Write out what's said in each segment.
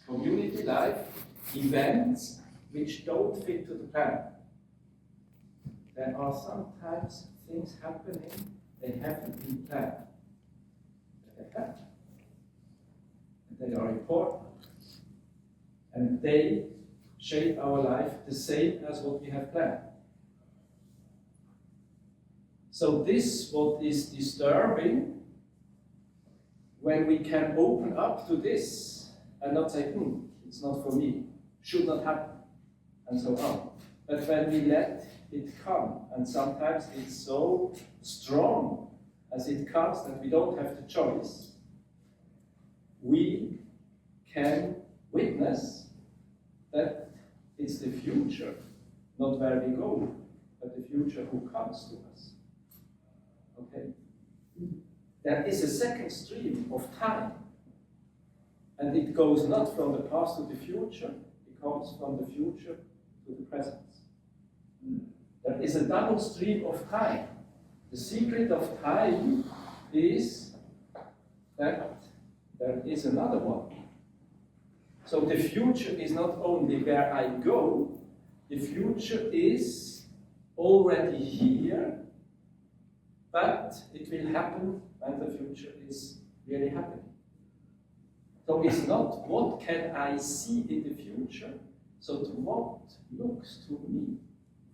community life, events which don't fit to the plan. There are sometimes things happening, they haven't been planned. They happen. And they are important. And they shape our life the same as what we have planned. So this, what is disturbing, when we can open up to this and not say, it's not for me, should not happen, and so on. But when we let it come, and sometimes it's so strong as it comes that we don't have the choice, we can witness that it's the future, not where we go, but the future who comes to us. Okay? There is a second stream of time, and it goes not from the past to the future, it comes from the future to the present. There is a double stream of time. The secret of time is that there is another one. So the future is not only where I go, the future is already here, but it will happen when the future is really happening. So it's not what can I see in the future, so to what looks to me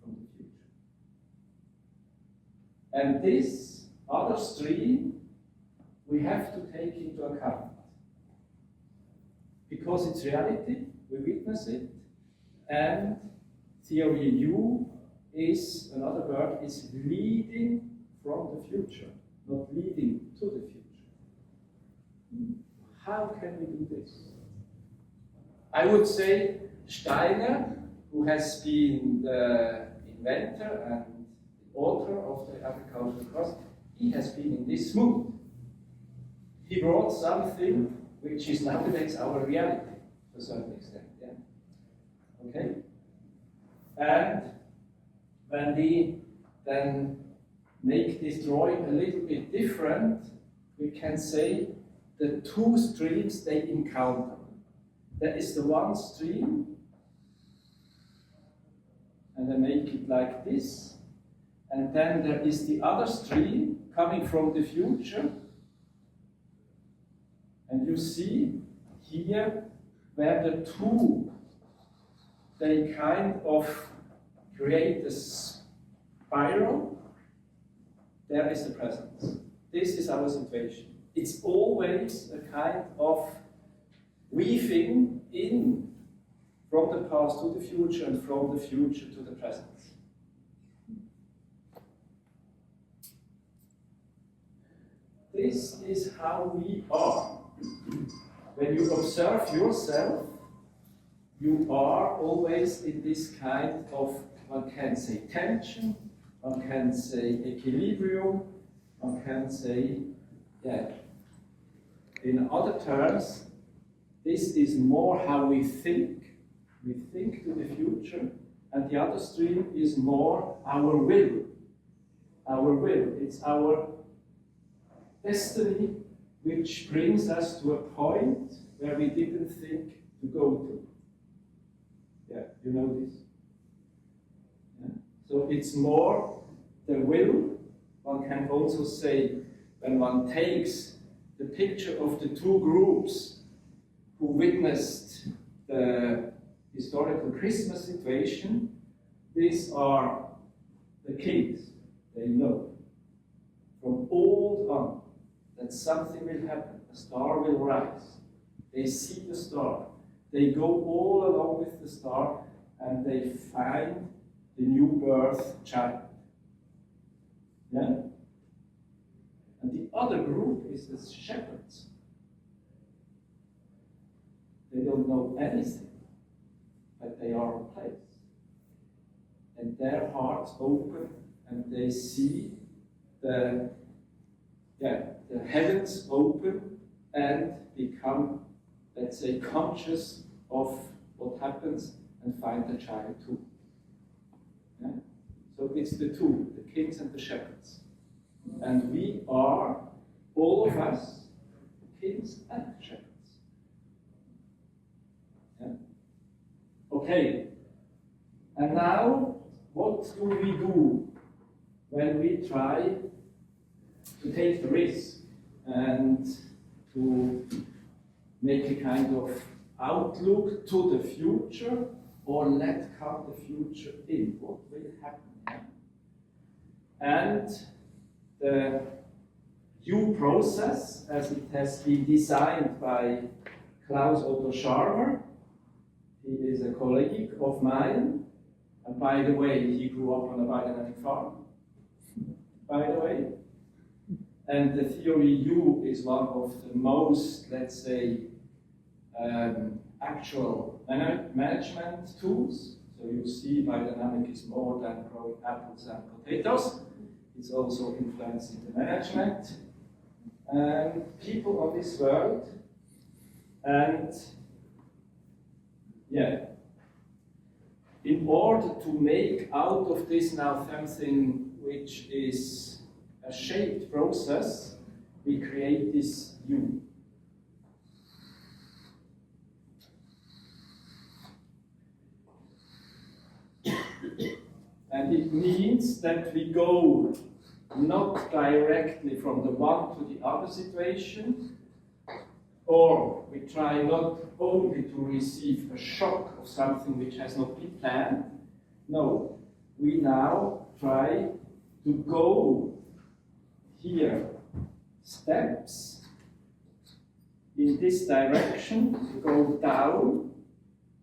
from the future. And this other stream we have to take into account. Because it's reality, we witness it, and theory U is, another word, is leading from the future, not leading to the future. How can we do this? I would say Steiner, who has been the inventor and the author of the agricultural cross, he has been in this mood. He brought something which is nowadays our reality, to a certain extent. Yeah? Okay? And when we then make this drawing a little bit different, we can say the two streams they encounter. There is the one stream, and I make it like this, and then there is the other stream coming from the future. And you see here where the two, they kind of create a spiral. There is the presence. This is our situation. It's always a kind of weaving in from the past to the future and from the future to the present. This is how we are. When you observe yourself, you are always in this kind of, one can say tension, one can say equilibrium, one can say, in other terms, this is more how we think. We think to the future, and the other stream is more our will. Our will, it's our destiny, which brings us to a point where we didn't think to go to. Yeah, you know this? Yeah. So it's more the will. One can also say, when one takes the picture of the two groups who witnessed the historical Christmas situation, these are the kings. They know from old on that something will happen, a star will rise. They see the star. They go all along with the star and they find the new birth child. Yeah? And the other group is the shepherds. They don't know anything, but they are in place. And their hearts open and they see the heavens open and become, let's say, conscious of what happens and find the child too. Yeah? So it's the two, the kings and the shepherds. And we are, all of us, kings and shepherds. Okay, and now what do we do when we try to take the risk and to make a kind of outlook to the future, or let come the future in? What will happen? And the U process, as it has been designed by Klaus Otto Scharmer, he is a colleague of mine, and by the way, he grew up on a biodynamic farm, by the way. And the theory U is one of the most, let's say, actual management tools. So you see biodynamic is more than growing apples and potatoes. It's also influencing the management and people of this world. And yeah, in order to make out of this now something which is a shaped process, we create this U. And it means that we go not directly from the one to the other situation, or we try not only to receive a shock of something which has not been planned. No, we now try to go here steps in this direction, to go down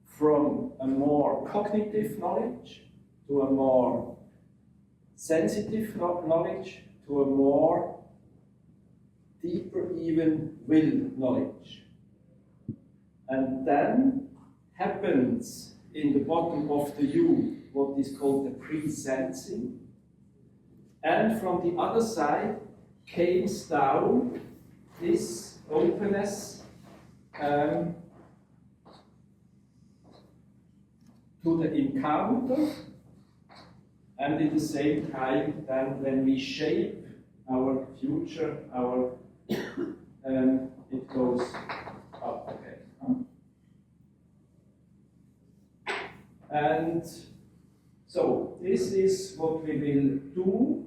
from a more cognitive knowledge to a more sensitive knowledge, to a more deeper even will knowledge. And then happens in the bottom of the U what is called the pre-sensing. And from the other side comes down this openness to the encounter, and at the same time, then when we shape our future, it goes up. Okay. And so this is what we will do,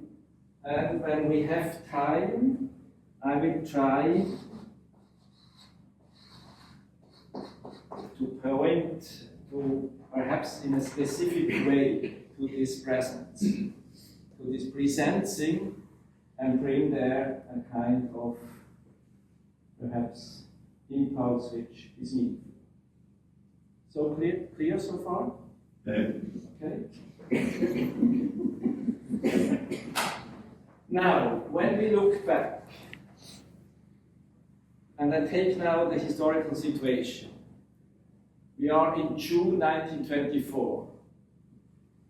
and when we have time, I will try to point to, perhaps in a specific way, to this presence, to this presensing, and bring there a kind of, perhaps, impulse which is needed. So clear so far? Okay. Now, when we look back, and I take now the historical situation, we are in June 1924,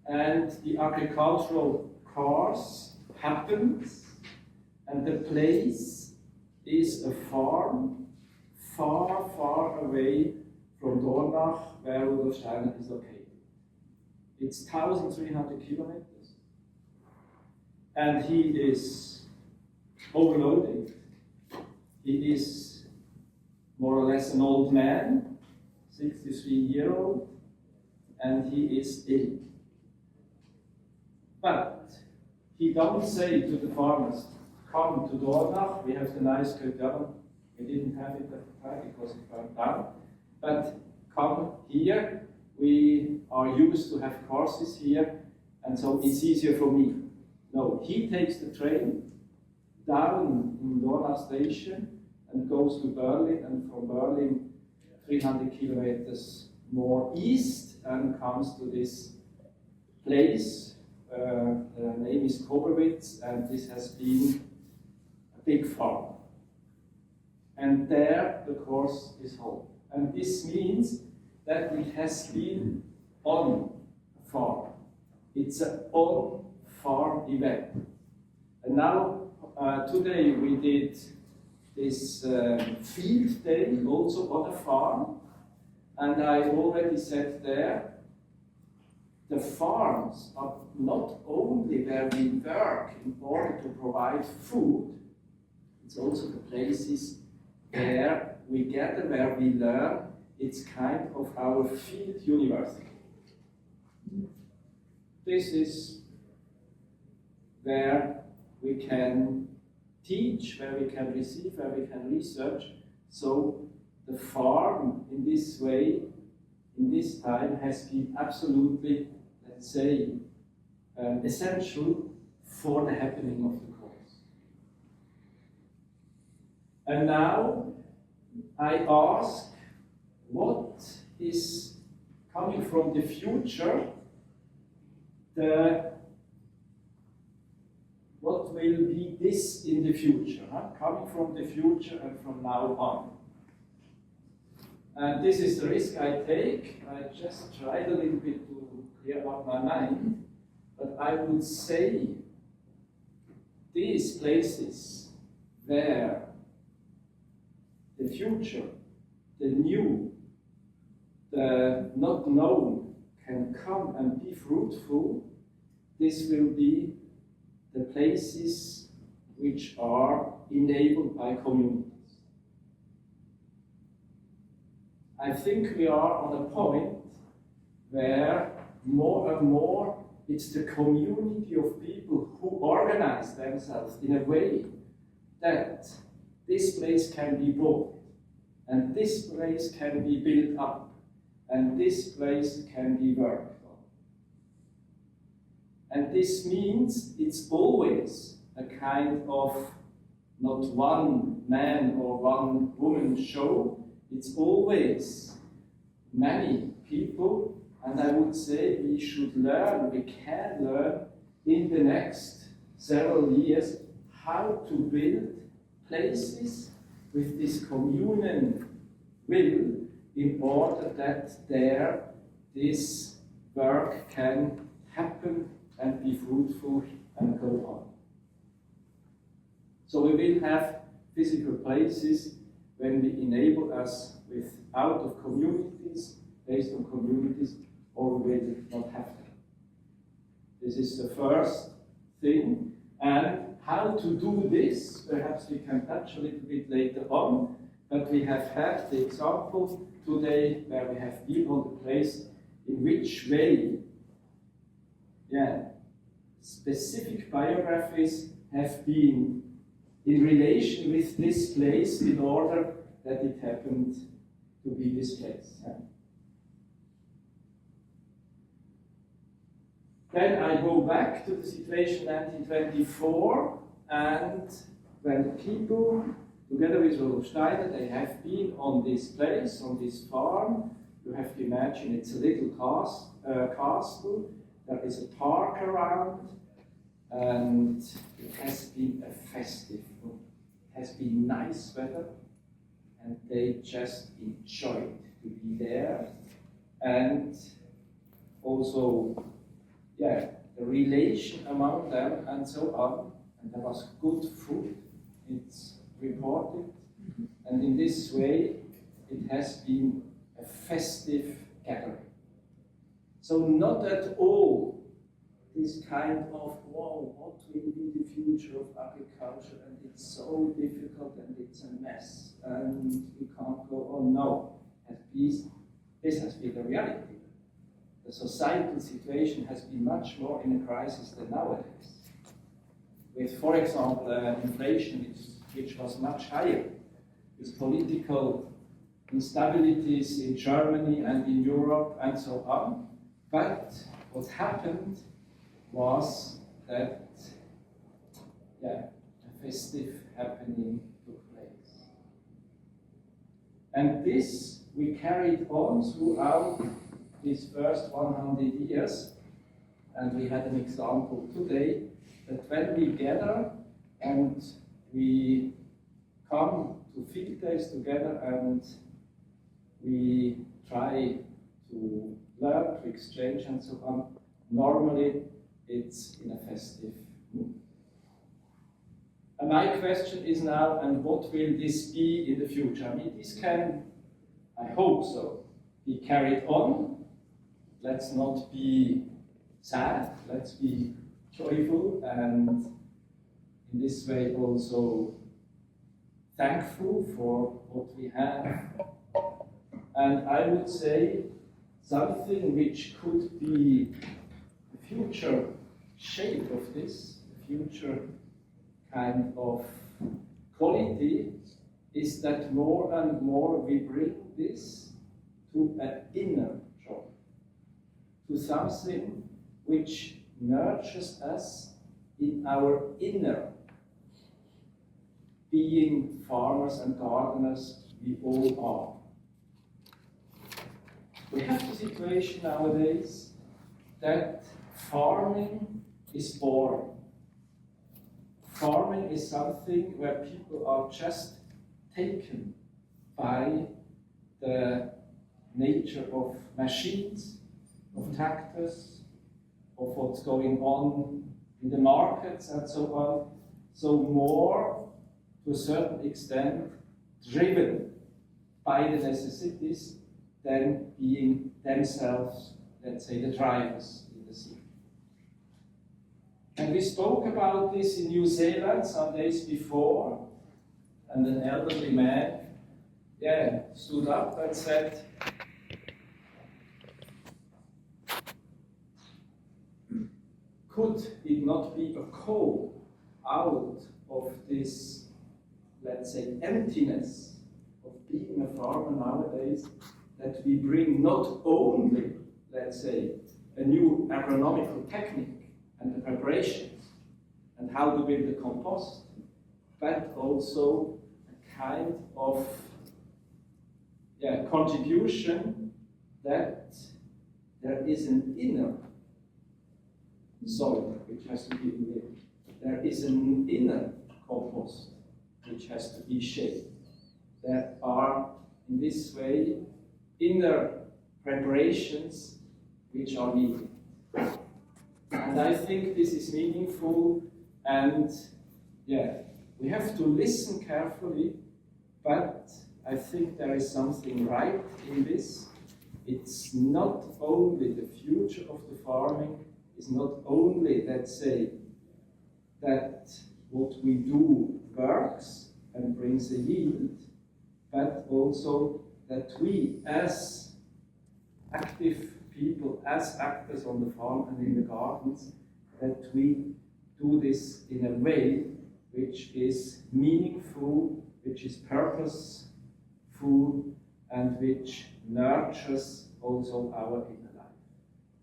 and the agricultural course happens, and the place is a farm far, far away from Dornach, where Rudolf Steiner is located. It's 1,300 kilometers, and he is overloaded. He is more or less an old man, 63-year-old, and he is ill. But he don't say to the farmers, come to Dornach, we have the nice Köttern. We didn't have it at the time because it burned down. But come here, we are used to have courses here, and so it's easier for me. No, he takes the train down in Dornach station and goes to Berlin, and from Berlin 300 kilometers more east, and comes to this place. The name is Koberwitz, and this has been a big farm. And there the course is held. And this means that it has been on a farm. It's an on-farm event. And now, today we did this field day also on a farm. And I already said there, the farms are not only where we work in order to provide food, it's also the places where we gather, where we learn. It's kind of our field university. This is where we can teach, where we can receive, where we can research. So the farm in this way, in this time, has been absolutely, let's say, essential for the happening of the course. And now I ask, what is coming from the future? What will be this in the future? Coming from the future and from now on. And this is the risk I take. I just tried a little bit to clear up my mind. But I would say these places where the future, the new, the not known can come and be fruitful, this will be the places which are enabled by communities. I think we are on a point where more and more it's the community of people who organize themselves in a way that this place can be bought, and this place can be built up, and this place can be worked on. And this means it's always a kind of not one man or one woman show, it's always many people. And I would say we should learn, we can learn in the next several years how to build places with this communal will in order that there this work can happen and be fruitful and go on. So we will have physical places when we enable us with out of communities, based on communities, or we will not have them. This is the first thing. And how to do this, perhaps we can touch a little bit later on, but we have had the example today where we have been on the place in which way specific biographies have been in relation with this place in order that it happened to be this place. Then I go back to the situation 1924, and when the people, together with Rudolf Steiner, they have been on this place, on this farm. You have to imagine it's a little castle. There is a park around, and it has been a festive mood. It has been nice weather, and they just enjoyed to be there. And also, the relation among them and so on. And there was good food, it's reported. And in this way, it has been a festive gathering. So not at all this kind of, wow, what will be the future of agriculture, and it's so difficult and it's a mess and we can't go on. No, at least this has been the reality. The societal situation has been much more in a crisis than nowadays. With, for example, inflation, which was much higher, with political instabilities in Germany and in Europe and so on. But what happened was that a festive happening took place. And this we carried on throughout these first 100 years, and we had an example today that when we gather and we come to field days together and we try to learn, to exchange and so on, normally it's in a festive mood. And my question is now, and what will this be in the future? I mean, this can, I hope so, be carried on. Let's not be sad, let's be joyful, and in this way also thankful for what we have. And I would say something which could be the future shape of this, the future kind of quality, is that more and more we bring this to an inner joy, to something which nurtures us in our inner. Being farmers and gardeners, we all are. We have the situation nowadays that farming is boring. Farming is something where people are just taken by the nature of machines, of tractors, of what's going on in the markets and so on. So more, to a certain extent, driven by the necessities than being themselves, let's say, the drivers in the city. And we spoke about this in New Zealand some days before, and an elderly man stood up and said, could it not be a call out of this, let's say, emptiness of being a farmer nowadays, that we bring not only, let's say, a new agronomical technique and the preparations and how to build the compost, but also a kind of contribution that there is an inner soil which has to be lived. There is an inner compost which has to be shaped. There are, in this way, inner preparations which are needed. And I think this is meaningful, and we have to listen carefully, but I think there is something right in this. It's not only the future of the farming, is not only, let's say, that what we do works and brings a yield, but also that we, as active people, as actors on the farm and in the gardens, that we do this in a way which is meaningful, which is purposeful, and which nurtures also our inner life.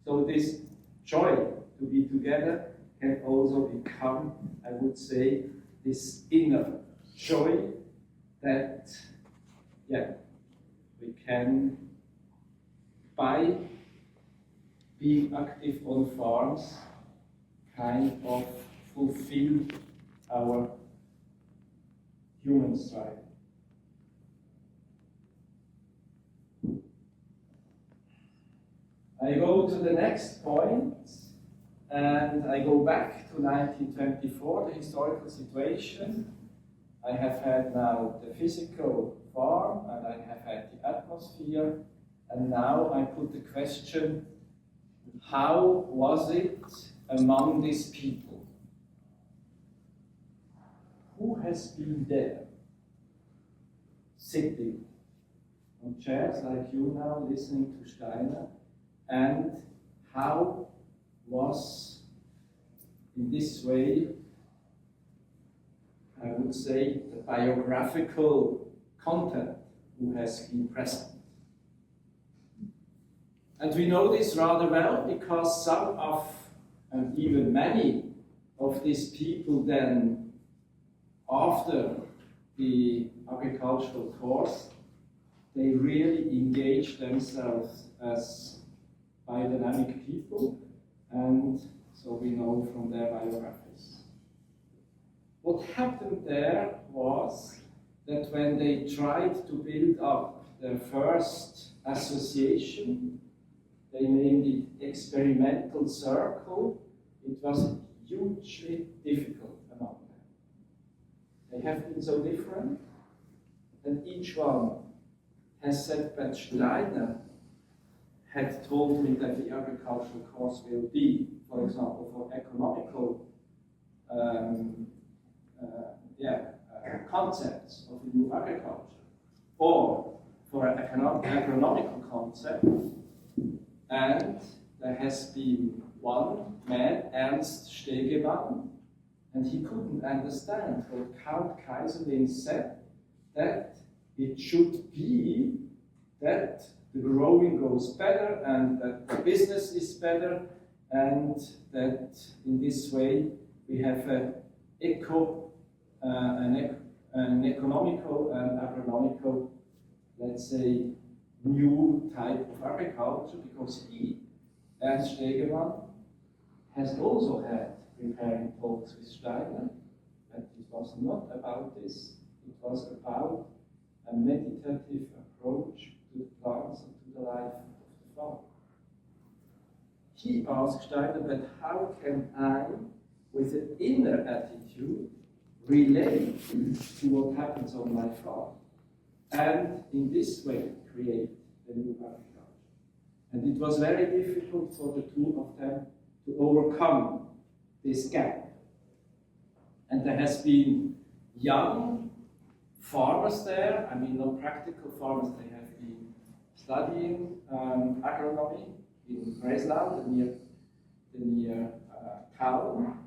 So this joy to be together can also become, I would say, this inner joy that we can, by being active on farms, kind of fulfill our human strive. I go to the next point, and I go back to 1924, the historical situation. I have had now the physical farm, and I have had the atmosphere, and now I put the question, how was it among these people? Who has been there, sitting on chairs like you now, listening to Steiner, and how was, in this way, I would say, the biographical content who has been present? And we know this rather well because some of, and even many of these people then, after the agricultural course, they really engage themselves as biodynamic people, and so we know from their biographies. What happened there was that when they tried to build up their first association, they named it Experimental Circle, it was hugely difficult among them. They have been so different, and each one has said, but Steiner had told me that the agricultural course will be, for example, for economical concepts of the new agriculture, or for an agronomical concept, And there has been one man, Ernst Stegemann, and he couldn't understand what Count Kaiserlin said, that it should be that the growing goes better and that the business is better, and that in this way we have an economical and agronomical, let's say, new type of agriculture, because he, Ernst Stegemann, has also had preparing talks with Steiner, but it was not about this. It was about a meditative approach to the plants and to the life of the farm. He asked Steiner, but how can I, with an inner attitude, relate to what happens on my farm, and in this way create the new agriculture? And it was very difficult for the two of them to overcome this gap. And there has been young farmers there, I mean not practical farmers, they have been studying agronomy in Breslau, the near town,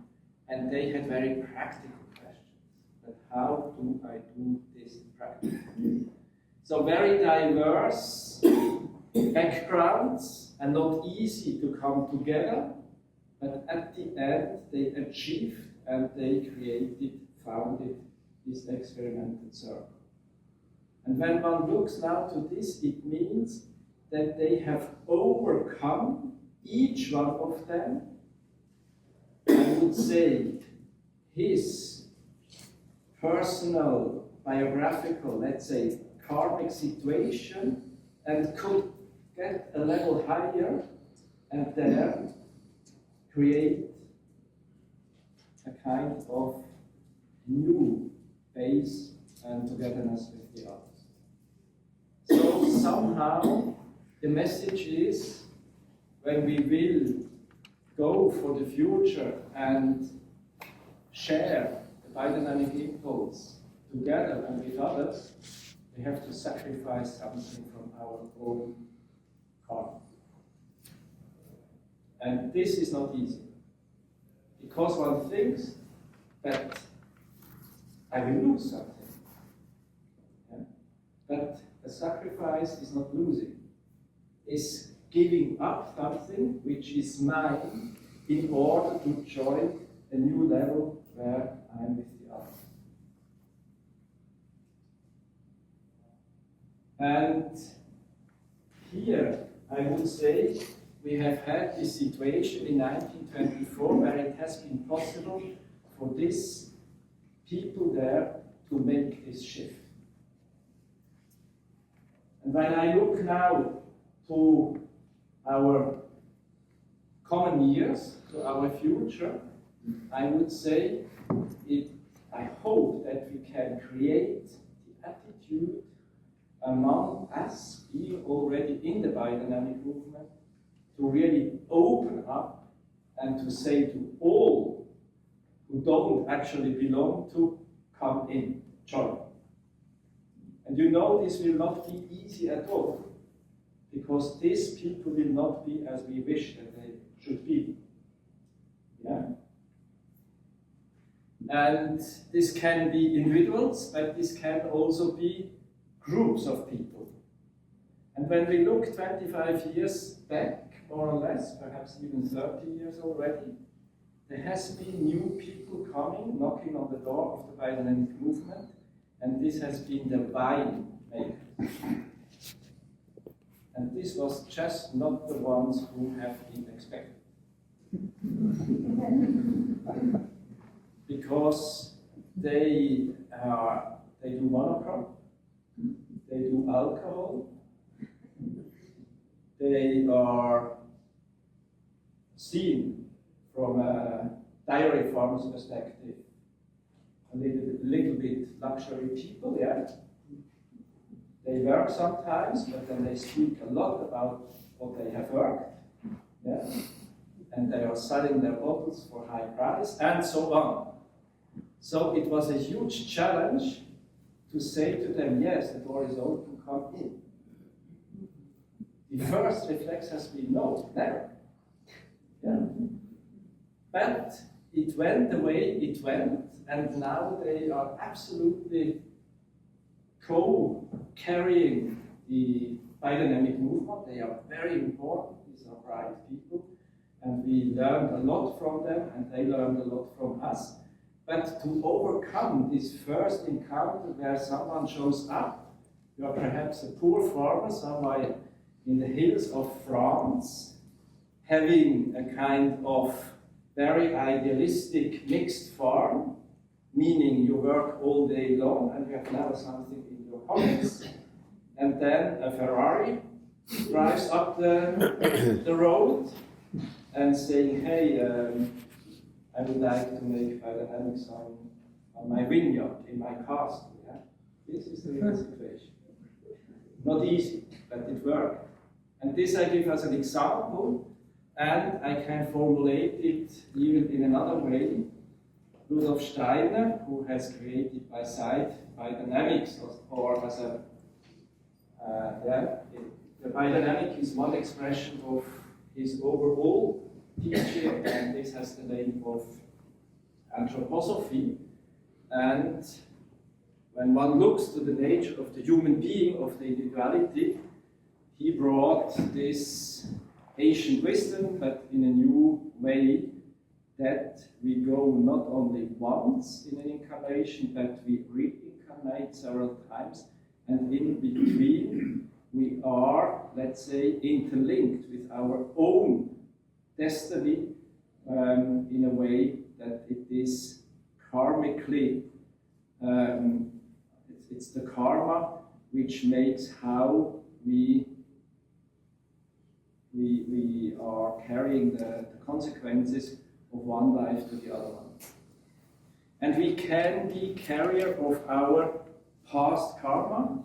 and they had very practical questions. But how do I do this practically? So very diverse backgrounds and not easy to come together, but at the end they achieved and they founded this experimental circle. And when one looks now to this, it means that they have overcome, each one of them, I would say, his personal, biographical, let's say, karmic situation, and could get a level higher and there create a kind of new base and togetherness with the others. So somehow the message is, when we will go for the future and share the biodynamic impulse together and with others, we have to sacrifice something from our own karma. And this is not easy, because one thinks that I will lose something. Yeah? But a sacrifice is not losing. It's giving up something which is mine in order to join a new level where I'm with the others. And here I would say we have had this situation in 1924 where it has been possible for these people there to make this shift. And when I look now to our common years, to our future, I would say I hope that we can create the attitude among us, being already in the biodynamic movement, to really open up and to say to all who don't actually belong to, come in, join. And you know this will not be easy at all, because these people will not be as we wish that they should be. Yeah? And this can be individuals, but this can also be groups of people. And when we look 25 years back, more or less, perhaps even 30 years already, there has been new people coming, knocking on the door of the biodynamic movement, and this has been the wine makers. And this was just not the ones who have been expected. Because they do monocrop, they do alcohol, they are seen from a dairy farmer's perspective a little bit luxury people, yeah. They work sometimes, but then they speak a lot about what they have worked, yeah. And they are selling their bottles for high price, and so on. So it was a huge challenge to say to them, yes, the door is open, come in. the first reflex has been no, never. Yeah. But it went the way it went, and now they are absolutely co-carrying the biodynamic movement. They are very important. These are bright people, and we learned a lot from them, and they learned a lot from us. But to overcome this first encounter where someone shows up, you are perhaps a poor farmer somewhere in the hills of France, having a kind of very idealistic mixed farm, meaning you work all day long and you have never something in your pockets, and then a Ferrari drives up the road and saying, hey, I would like to make biodynamics on my vineyard, in my castle. Yeah? This is the real situation. Not easy, but it worked. And this I give as an example, and I can formulate it even in another way. Rudolf Steiner, who has created by side biodynamics, or as a the biodynamic is one expression of his overall teaching, and this has the name of anthroposophy. And when one looks to the nature of the human being, of the individuality, he brought this ancient wisdom, but in a new way, that we go not only once in an incarnation, but we reincarnate several times, and in between we are, let's say, interlinked with our own destiny in a way that it is karmically, it's the karma which makes how we are carrying the consequences of one life to the other one. And we can be carrier of our past karma,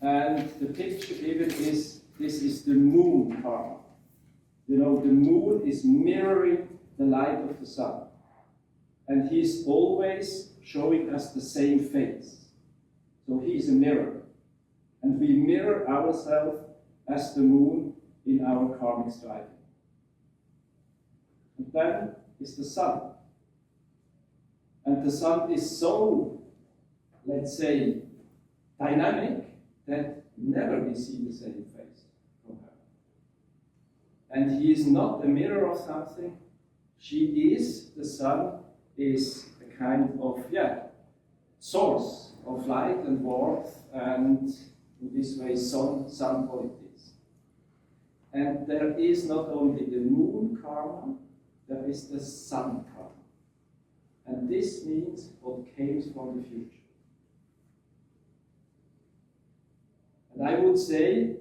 and the picture given is, this is the moon karma. You know, the moon is mirroring the light of the sun, and he's always showing us the same face. So he is a mirror, and we mirror ourselves as the moon in our karmic striving. And then is the sun. And the sun is so, let's say, dynamic that never we see the same face from her. And he is not a mirror of something. She is, the sun is a kind of, source of light and warmth, and in this way sun qualities. And there is not only the moon karma, there is the sun karma. And this means what comes from the future. And I would say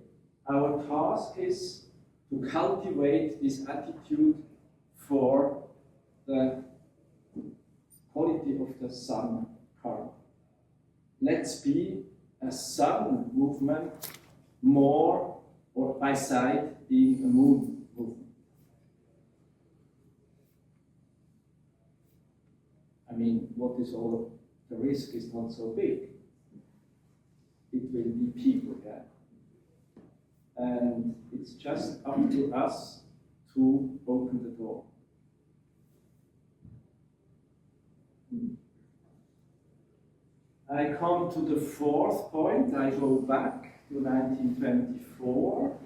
our task is to cultivate this attitude for the quality of the sun karma. Let's be a sun movement more, or by side being a moon movement. I mean, what is all the risk is not so big. It will be people, and it's just up to us to open the door. I come to the fourth point. I go back to 1924.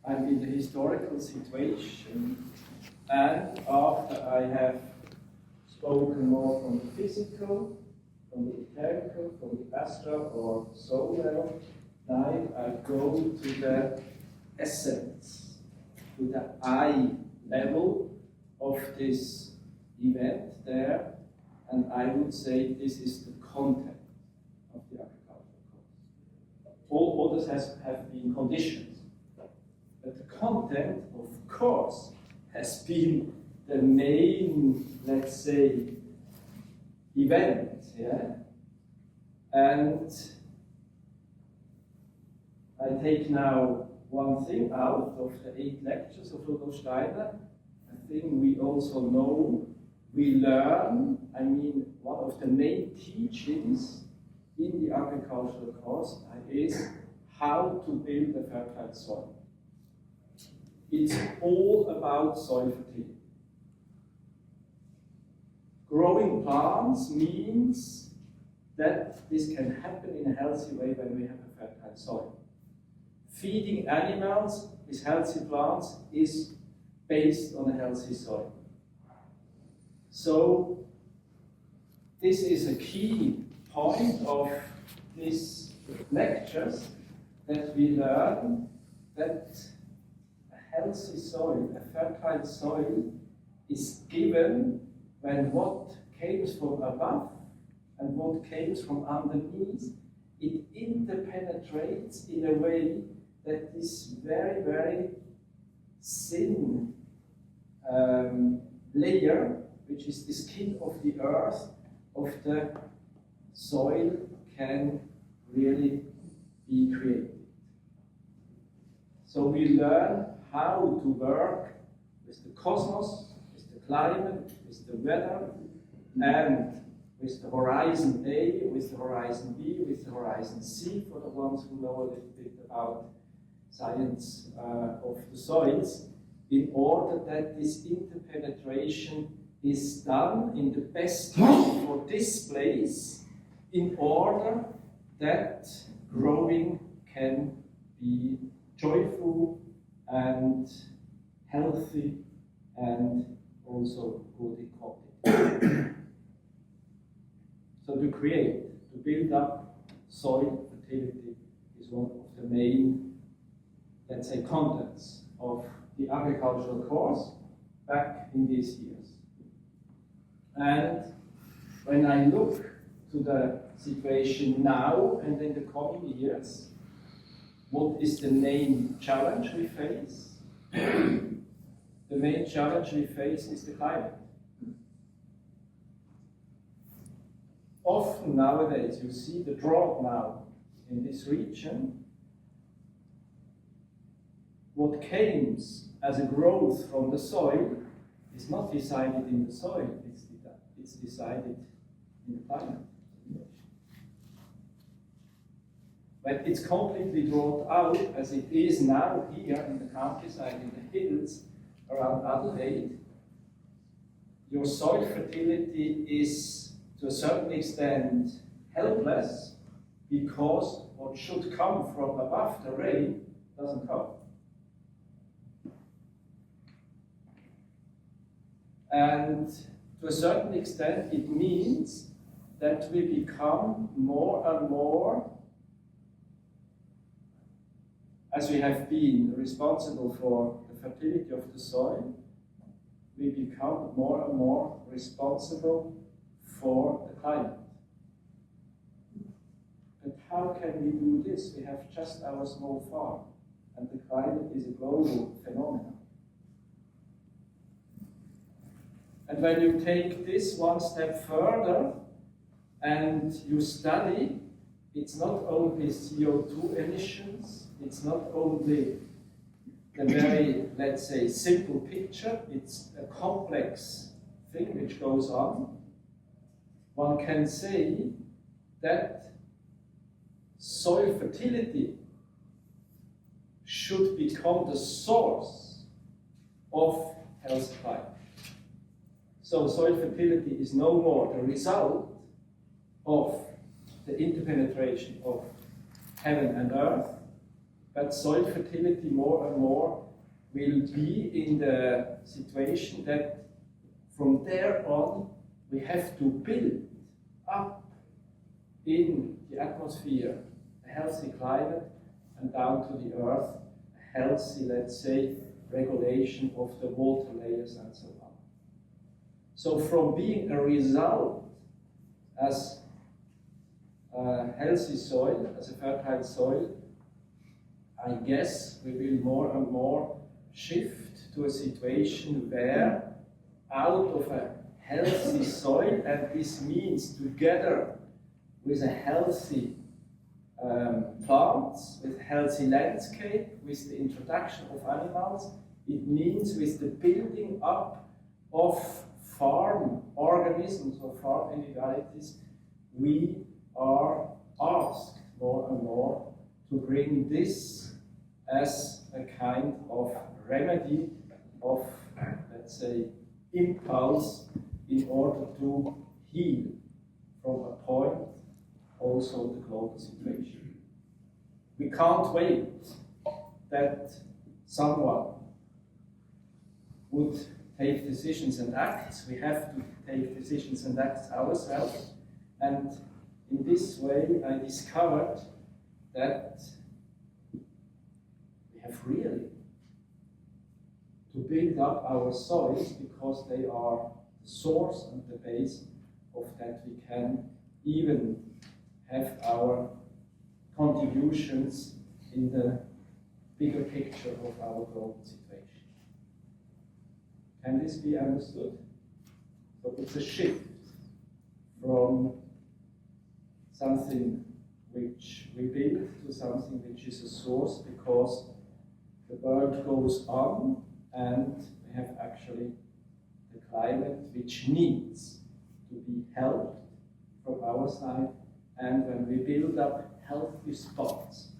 I'm in the historical situation, and after I have spoken more from the physical, from the etherical, from the astral or soul level, now I go to the essence, to the I level of this event there, and I would say this is the content of the agricultural course. All others have been conditions, but the content, of course, has been the main, let's say, event, And I take now one thing out of the 8 lectures of Rudolf Steiner, a thing we also know, we learn. I mean, one of the main teachings in the agricultural course is how to build a fertile soil. it's all about soil fertility. Growing plants means that this can happen in a healthy way when we have a fertile soil. Feeding animals with healthy plants is based on a healthy soil. So this is a key point of these lectures, that we learn that a healthy soil, a fertile soil, is given when what comes from above and what comes from underneath, it interpenetrates in a way that this very, very thin layer, which is the skin of the earth, of the soil, can really be created. So we learn how to work with the cosmos, with the climate, with the weather, and with the horizon A, with the horizon B, with the horizon C, for the ones who know a little bit about science of the soils, in order that this interpenetration is done in the best way for this place, in order that growing can be joyful and healthy and also good in quality. So to create, to build up soil fertility is one of the main, let's say, contents of the agricultural course back in these years. And when I look to the situation now and in the coming years, what is the main challenge we face? The main challenge we face is the climate. Often nowadays you see the drought now in this region. What comes as a growth from the soil is not decided in the soil, it's decided in the climate. But it's completely drought out, as it is now here in the countryside, in the hills around Adelaide. Your soil fertility is, to a certain extent, helpless, because what should come from above the rain doesn't come. And to a certain extent, it means that we become more and more, as we have been responsible for the fertility of the soil, we become more and more responsible for the climate. But how can we do this? We have just our small farm, and the climate is a global phenomenon. And when you take this one step further and you study, it's not only CO2 emissions, it's not only the very, let's say, simple picture, it's a complex thing which goes on. One can say that soil fertility should become the source of healthy climate. So soil fertility is no more the result of the interpenetration of heaven and earth, but soil fertility more and more will be in the situation that from there on we have to build up in the atmosphere a healthy climate, and down to the earth a healthy, let's say, regulation of the water layers and so on. So from being a result as a healthy soil, as a fertile soil, I guess we will more and more shift to a situation where out of a healthy soil, and this means together with a healthy plants, with healthy landscape, with the introduction of animals, it means with the building up of farm organisms or farm individualities, we are asked more and more to bring this as a kind of remedy of, let's say, impulse in order to heal from a point also the global situation. We can't wait that someone would take decisions and acts. We have to take decisions and acts ourselves. And in this way, I discovered that we have really to build up our soils because they are the source and the base of that we can even have our contributions in the bigger picture of our global situation. Can this be understood? So it's a shift from something which we build to something which is a source, because the world goes on and we have actually the climate which needs to be helped from our side. And when we build up healthy spots,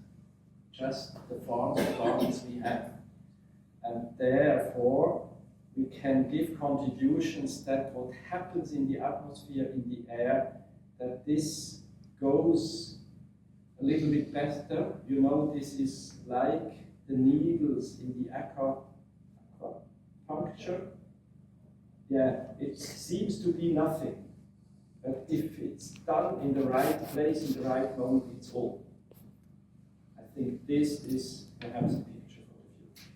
just the farms we have, and therefore we can give contributions that what happens in the atmosphere, in the air, that this goes a little bit better. You know, this is like the needles in the acupuncture. Yeah, it seems to be nothing. But if it's done in the right place, in the right moment, it's all. I think this is perhaps a picture for the future.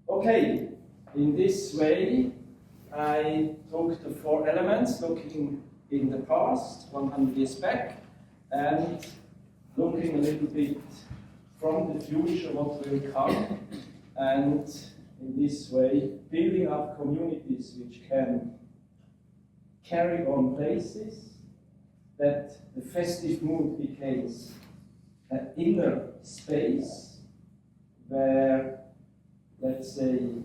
Okay, in this way, I took the 4 elements, looking in the past, 100 years back, and looking a little bit from the future, what will come, and in this way, building up communities which can carry on places, that the festive mood becomes an inner space where, let's say,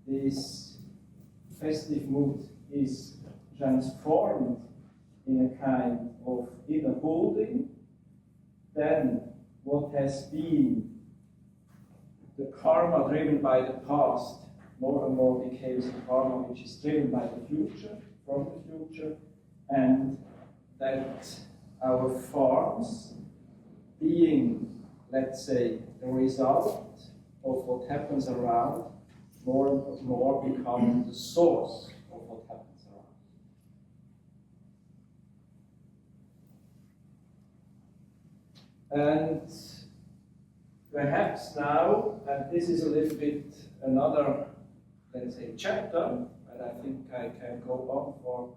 this festive mood is transformed in a kind of inner holding. Then what has been the karma driven by the past more and more becomes the karma which is driven by the future, from the future, and that our farms, being, let's say, the result of what happens around, more and more become the source of what happens around. And perhaps now, and this is a little bit another, let's say, chapter, and I think I can go on for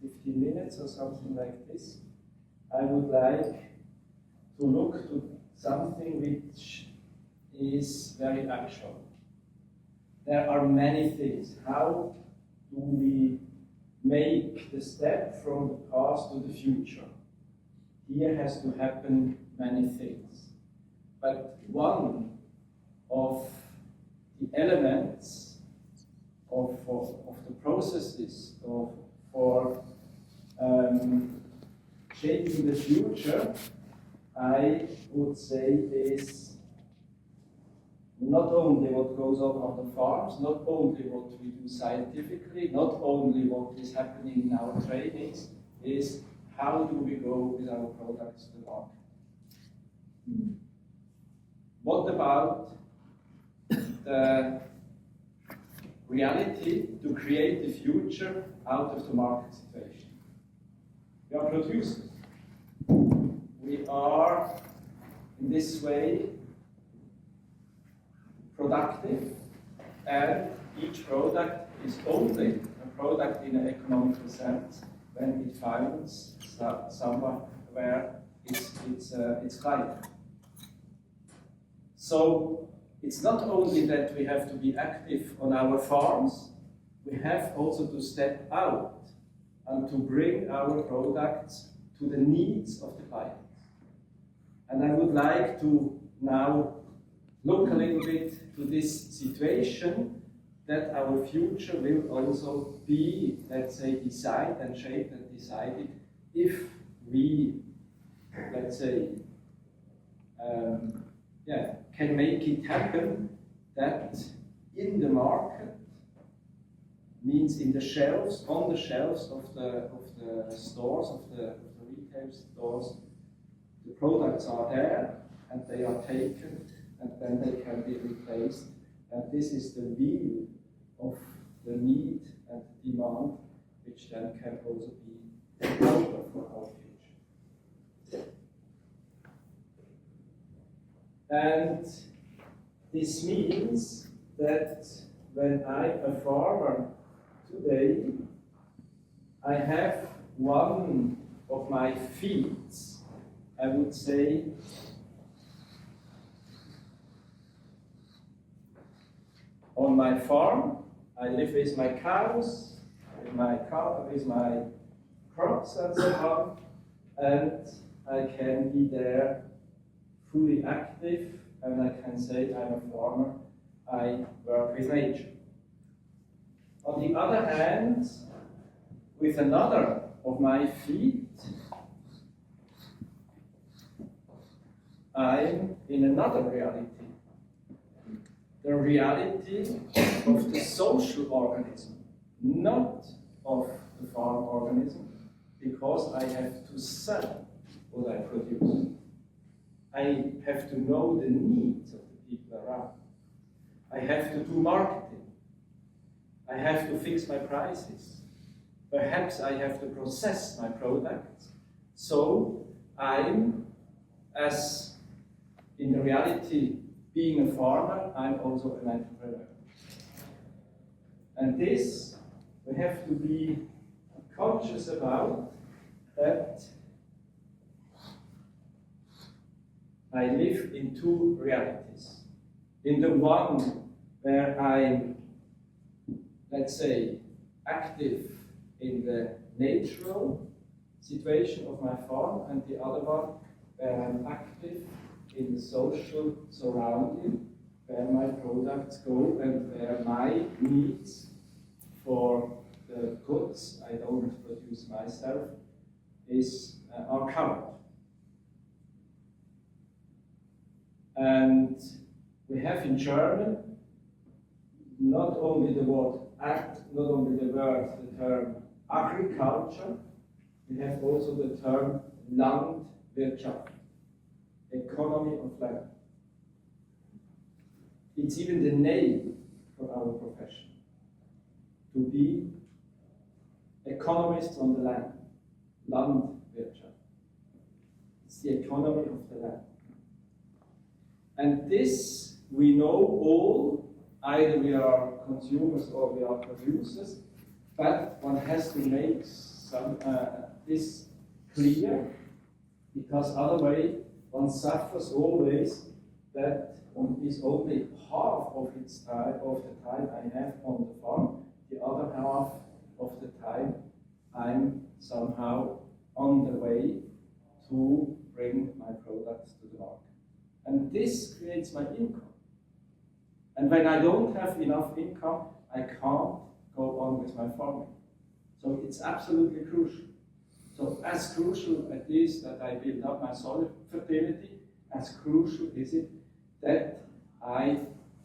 15 minutes or something like this. I would like to look to something which is very actual. There are many things. How do we make the step from the past to the future? Here has to happen many things. But one of the elements of the processes for shaping the future, I would say, is not only what goes on the farms, not only what we do scientifically, not only what is happening in our trainings, is how do we go with our products to the market. What about the reality to create the future out of the market situation? We are producers. We are, in this way, productive, and each product is only a product in an economical sense when it finds somewhere where it's client. So it's not only that we have to be active on our farms, we have also to step out and to bring our products to the needs of the client. And I would like to now look a little bit to this situation, that our future will also be, let's say, designed and shaped and decided if we let's say, can make it happen that in the market, means in the shelves, on the shelves of the stores, of the retail stores, the products are there and they are taken and then they can be replaced. And this is the wheel of the need and demand, which then can also be the driver for our future. And this means that when I'm a farmer today, I have one of my feet, I would say, on my farm. I live with my cows, with my crops and so on, and I can be there fully active, and I can say I'm a farmer, I work with nature. On the other hand, with another of my feet, I'm in another reality. The reality of the social organism, not of the farm organism, because I have to sell what I produce. I have to know the needs of the people around. I have to do marketing. I have to fix my prices. Perhaps I have to process my products. So I'm, as in the reality, being a farmer, I'm also an entrepreneur. And this we have to be conscious about, that I live in two realities. In the one where I'm, let's say, active in the natural situation of my farm, and the other one where I'm active in the social surrounding, where my products go and where my needs for the goods I don't produce myself are covered. And we have in German not only the word act, not only the term agriculture, we have also the term Landwirtschaft, economy of land. It's even the name for our profession, to be economists on the land, Landwirtschaft. It's the economy of the land. And this we know all, either we are consumers or we are producers, but one has to make this clear, because otherwise one suffers always that one is only half of the time I have on the farm, the other half of the time I'm somehow on the way to bring my products to the market. And this creates my income. And when I don't have enough income, I can't go on with my farming. So it's absolutely crucial. So as crucial it is that I build up my soil fertility, as crucial is it that I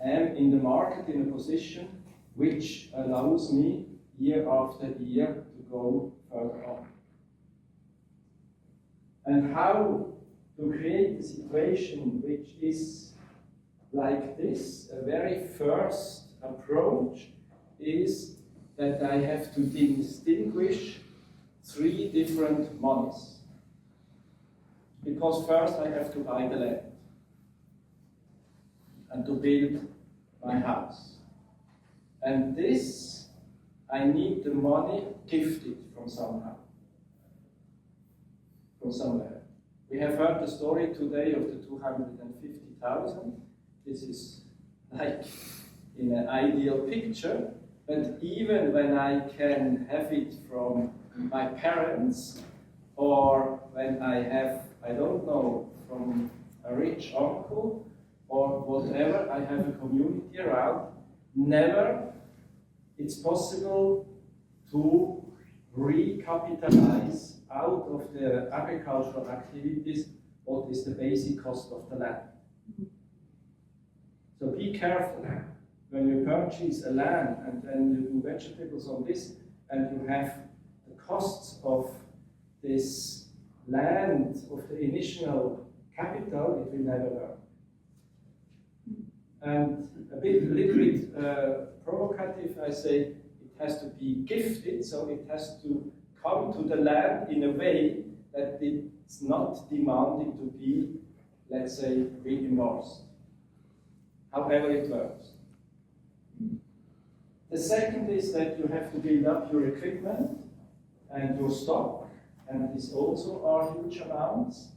am in the market in a position which allows me year after year to go further on. And how to create a situation which is like this, a very first approach is that I have to distinguish three different monies. Because first I have to buy the land and to build my house. And this, I need the money gifted from somewhere. We have heard the story today of the 250,000. This is like in an ideal picture, but even when I can have it from my parents, or when I have, I don't know, from a rich uncle, or whatever, I have a community around, never it's possible to recapitalize out of the agricultural activities what is the basic cost of the land. So be careful when you purchase a land and then you do vegetables on this and you have the costs of this land, of the initial capital, it will never work. And a little bit provocative, I say it has to be gifted, so it has to come to the land in a way that it's not demanding to be, let's say, reimbursed. However it works. The second is that you have to build up your equipment and your stock, and this also are huge amounts.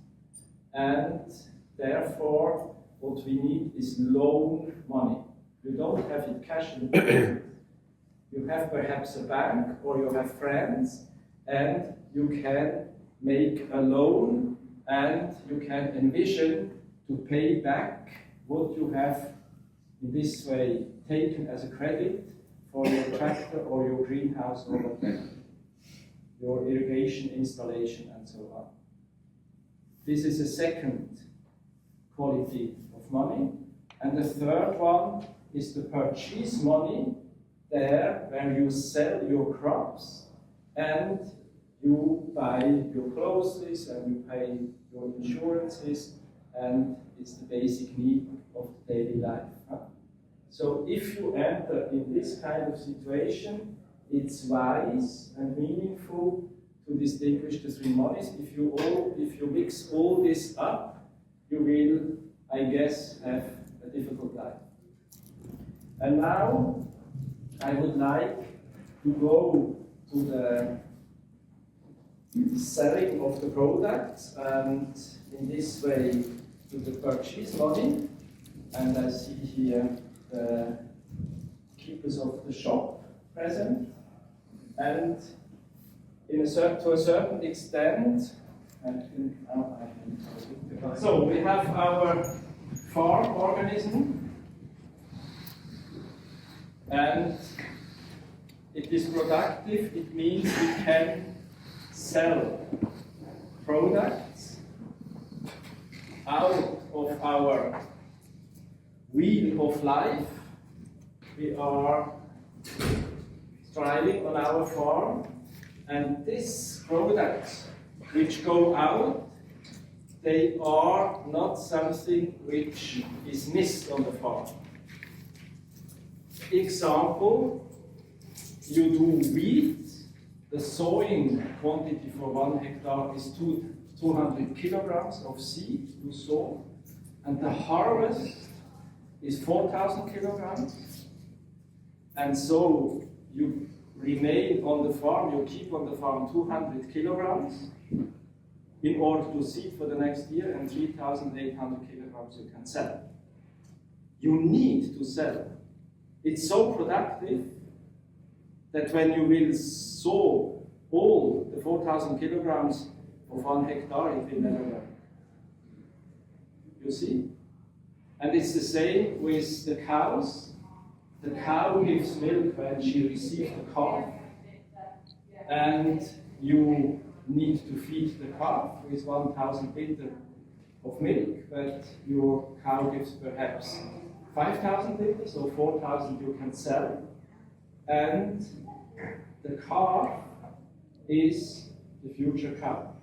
And therefore, what we need is loan money. You don't have it cash in the pocket. You have perhaps a bank or you have friends, and you can make a loan and you can envision to pay back what you have in this way taken as a credit for your tractor or your greenhouse or whatever, your irrigation installation and so on. This is a second quality of money. And the third one is the purchase money, there where you sell your crops and you buy your clothes and you pay your insurances, and it's the basic need of daily life. So if you enter in this kind of situation, it's wise and meaningful to distinguish the three monies. If you mix all this up, you will, I guess, have a difficult life. And now I would like to go to the selling of the products, and in this way to the purchase money. And I see here the keepers of the shop present. And to a certain extent, so we have our farm organism, and it is productive. It means we can sell products out of our wheel of life. We are striving on our farm, and these products which go out, they are not something which is missed on the farm. Example, you do wheat. The sowing quantity for 1 hectare is 200 kilograms of seed to sow, and the harvest is 4,000 kilograms. And so you remain on the farm, you keep on the farm 200 kilograms in order to seed for the next year, and 3,800 kilograms you can sell. You need to sell. It's so productive that when you will sow all the 4,000 kilograms of 1 hectare, it will never work. You see? And it's the same with the cows. The cow gives milk when she receives the calf, and you need to feed the calf with 1,000 liters of milk, but your cow gives perhaps 5,000 liters, so 4,000 you can sell. And the calf is the future cow.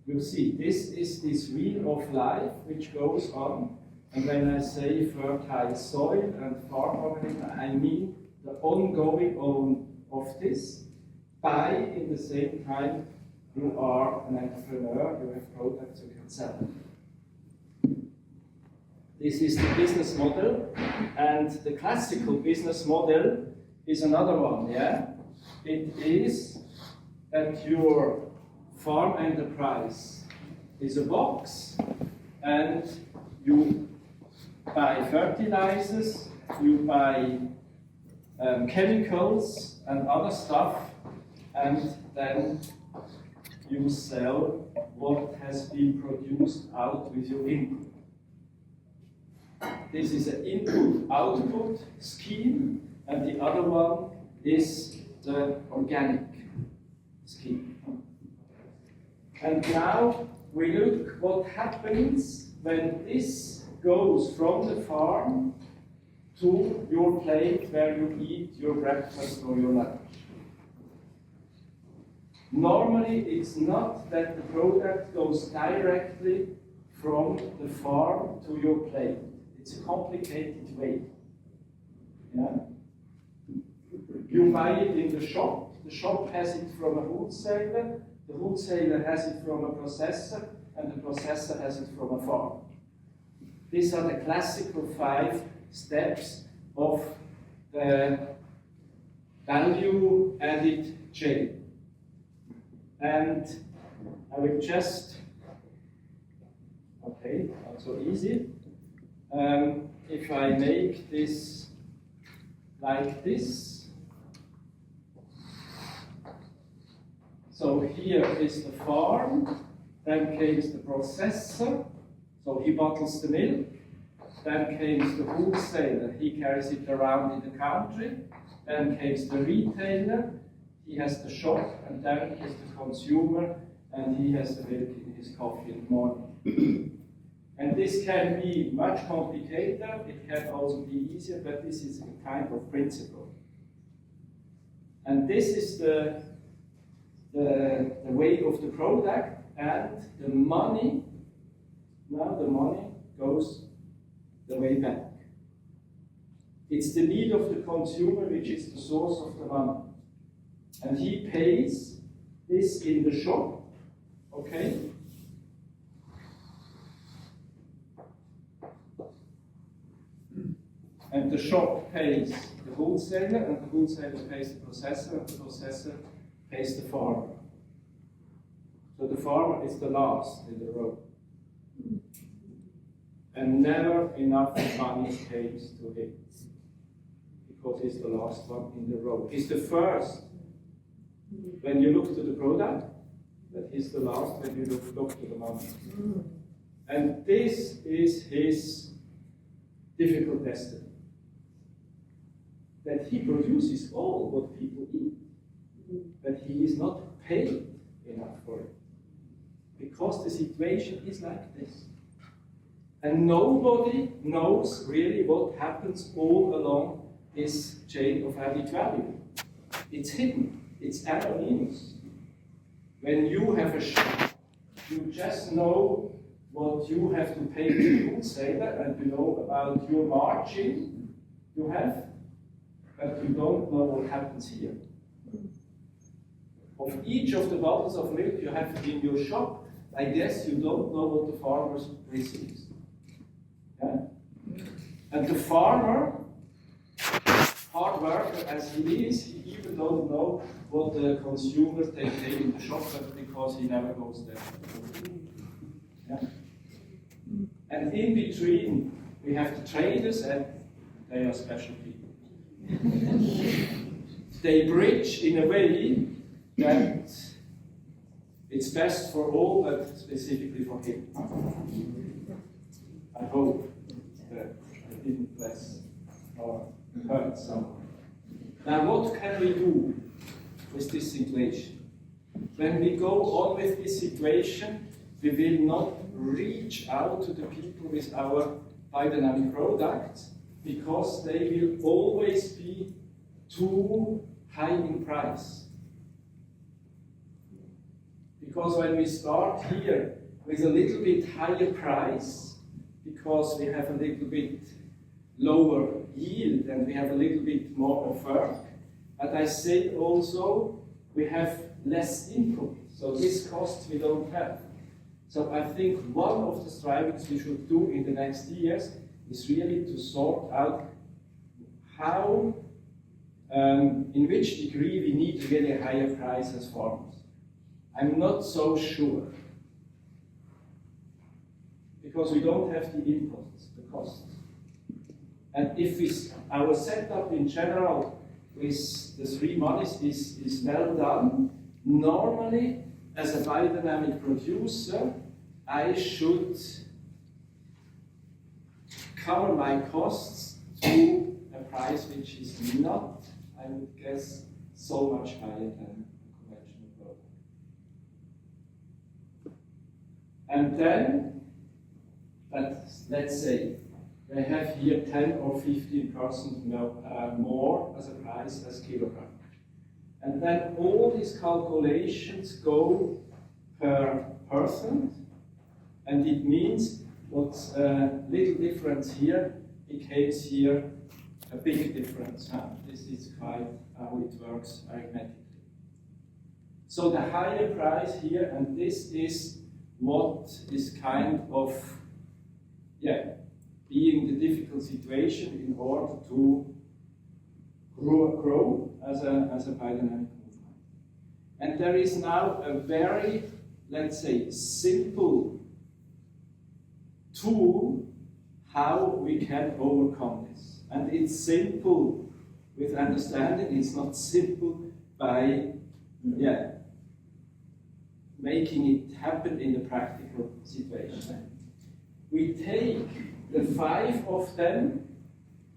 You see, this is this wheel of life which goes on. And when I say fertile soil and farm organism, I mean the ongoing of this. By, in the same time, you are an entrepreneur, you have products you can sell. This is the business model, and the classical business model is another one, yeah? It is that your farm enterprise is a box, and you buy fertilizers, you buy chemicals and other stuff, and then you sell what has been produced out with your input. This is an input-output scheme, and the other one is the organic scheme. And now we look what happens when this goes from the farm to your plate where you eat your breakfast or your lunch. Normally, it's not that the product goes directly from the farm to your plate. It's a complicated way. Yeah? You buy it in the shop has it from a wholesaler, the wholesaler has it from a processor, and the processor has it from a farm. These are the classical 5 steps of the value-added chain. And I will just, okay, not so easy. If I make this like this, so here is the farm, then comes the processor, so he bottles the milk, then comes the wholesaler, he carries it around in the country, then comes the retailer, he has the shop, and then he has the consumer, and he has the milk in his coffee in the morning. And this can be much complicated, it can also be easier, but this is a kind of principle. And this is the weight of the product, and the money, now the money goes the way back. It's the need of the consumer which is the source of the money. And he pays this in the shop, okay? And the shop pays the wholesaler, and the wholesaler pays the processor, and the processor pays the farmer. So the farmer is the last in the row. And never enough money comes to him, because he's the last one in the row. He's the first when you look to the product, but he's the last when you look to the money. And this is his difficult destiny. That he produces all what people eat, but he is not paid enough for it. Because the situation is like this. And nobody knows really what happens all along this chain of added value. It's hidden, it's anonymous. When you have a shop, you just know what you have to pay to the wholesaler, and you know about your margin you have, but you don't know what happens here. Of each of the bottles of milk you have in your shop, I guess you don't know what the farmer receives. Yeah? And the farmer, hard worker as he is, he even don't know what the consumers they pay in the shop, because he never goes there. Yeah? And in between, we have the traders, and they are special people. They bridge in a way that it's best for all, but specifically for him. I hope that I didn't bless or hurt someone. Now, what can we do with this situation? When we go on with this situation, we will not reach out to the people with our biodynamic products, because they will always be too high in price. Because when we start here with a little bit higher price, because we have a little bit lower yield and we have a little bit more of work, but I say also we have less input, so this cost we don't have. So I think one of the strivings we should do in the next years is really to sort out how, in which degree we need to get a higher price as farmers. I'm not so sure, because we don't have the inputs, the costs. And if our setup in general with the 3 monies is well done, normally as a biodynamic producer, I should cover my costs to a price which is not, I would guess, so much higher than a conventional product. And then, let's say, they have here 10 or 15% more as a price as kilogram. And then all these calculations go per percent, and it means what's a little difference here becomes here a big difference. Huh? This is quite how it works arithmetically. So the higher price here, and this is what is kind of, being the difficult situation in order to grow as a biodynamic movement. And there is now a very, let's say, simple tool how we can overcome this. And it's simple with understanding, it's not simple by making it happen in the practical situation. We take the 5 of them,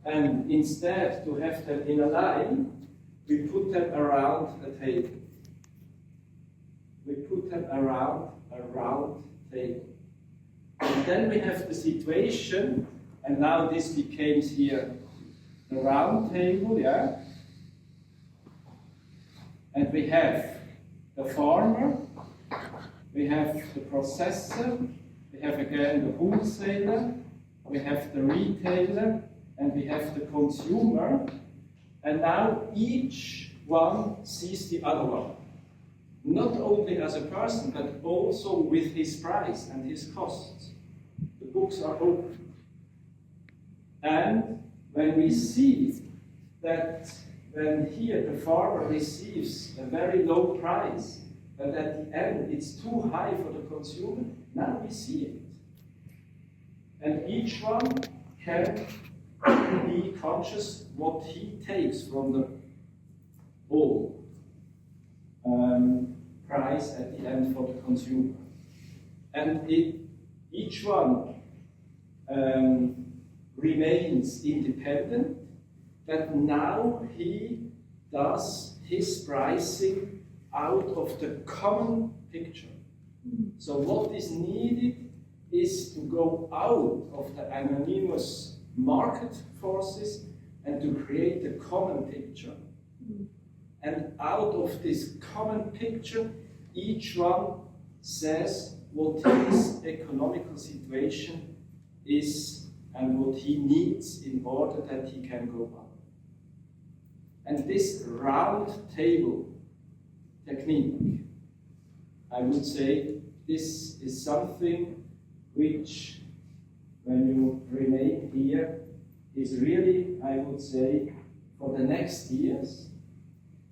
and instead to have them in a line, we put them around a table. We put them around a round table. And then we have the situation, and now this becomes here the round table, and we have the farmer, we have the processor, we have again the wholesaler, we have the retailer, and we have the consumer, and now each one sees the other one. Not only as a person, but also with his price and his costs. The books are open. And when we see that when here the farmer receives a very low price, but at the end it's too high for the consumer, now we see it. And each one can be conscious what he takes from the whole price at the end for the consumer. And each one remains independent, but now he does his pricing out of the common picture. So what is needed is to go out of the anonymous market forces and to create a common picture. And out of this common picture, each one says what his economical situation is and what he needs in order that he can go on. And this round table technique, I would say, this is something which, when you remain here, is really, I would say, for the next years,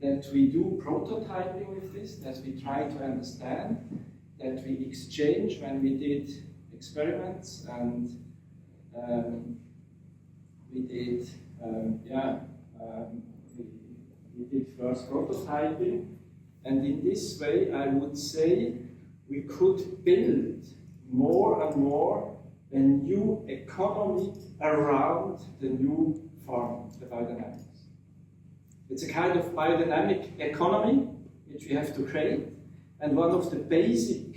that we do prototyping with this, that we try to understand, that we exchange when we did experiments, and we did first prototyping, and in this way, I would say, we could build more and more a new economy around the new farm, the biodynamics. It's a kind of biodynamic economy which we have to create, and one of the basic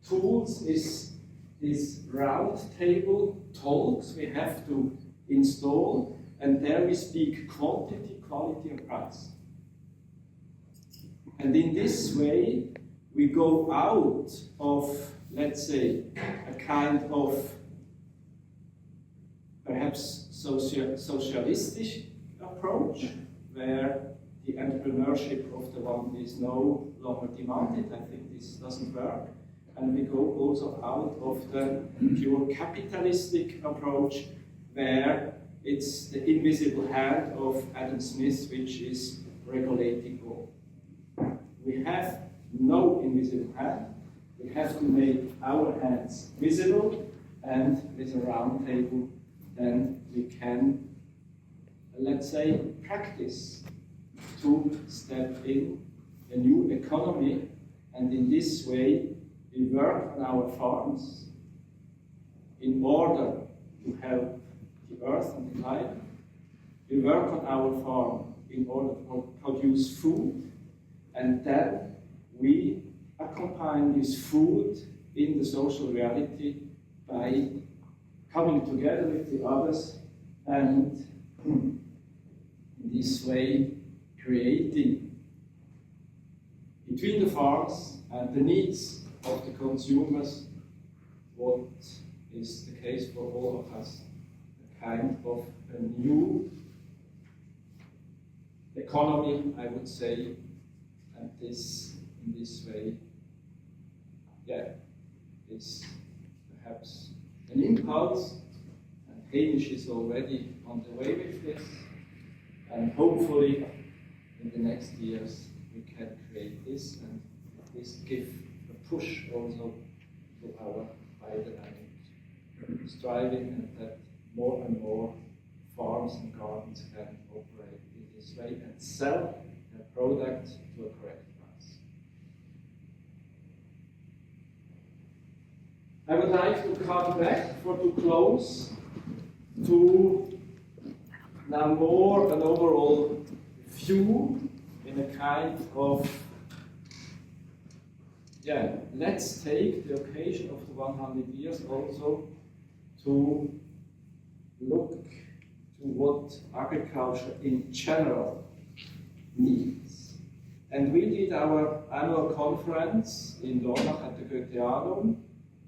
tools is this round table talks we have to install, and there we speak quantity, quality, and price. And in this way, we go out of, let's say, a kind of perhaps socialistic approach, where the entrepreneurship of the one is no longer demanded. I think this doesn't work. And we go also out of the pure capitalistic approach, where it's the invisible hand of Adam Smith which is regulating all. We have no invisible hand. We have to make our hands visible, and with a round table, then we can, let's say, practice to step in a new economy, and in this way we work on our farms in order to help the earth and the climate. We work on our farm in order to produce food, and then we accompany this food in the social reality by coming together with the others and in this way creating between the farms and the needs of the consumers what is the case for all of us, a kind of a new economy, I would say, and this in this way, yeah, is perhaps an impulse, and Hamish is already on the way with this, and hopefully in the next years we can create this and this give a push also to our biodynamic striving, and that more and more farms and gardens can operate in this way and sell their product to a correct price. I would like to come back to close to now more an overall view in a kind of, yeah, let's take the occasion of the 100 years also to look to what agriculture in general needs. And we did our annual conference in Dornach at the Goetheanum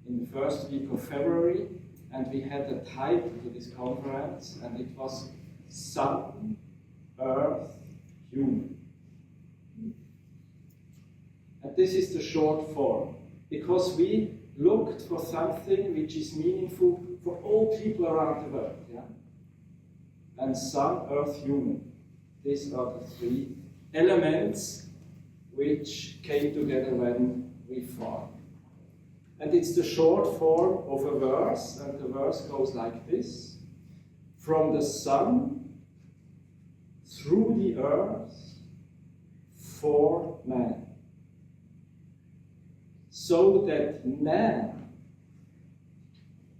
in the first week of February, and we had a title to this conference, and it was Sun, Earth, Human. And this is the short form, because we looked for something which is meaningful for all people around the world. Yeah? And Sun, Earth, Human. These are the three elements which came together when we farmed. And it's the short form of a verse, and the verse goes like this: from the sun, through the earth, for man, so that man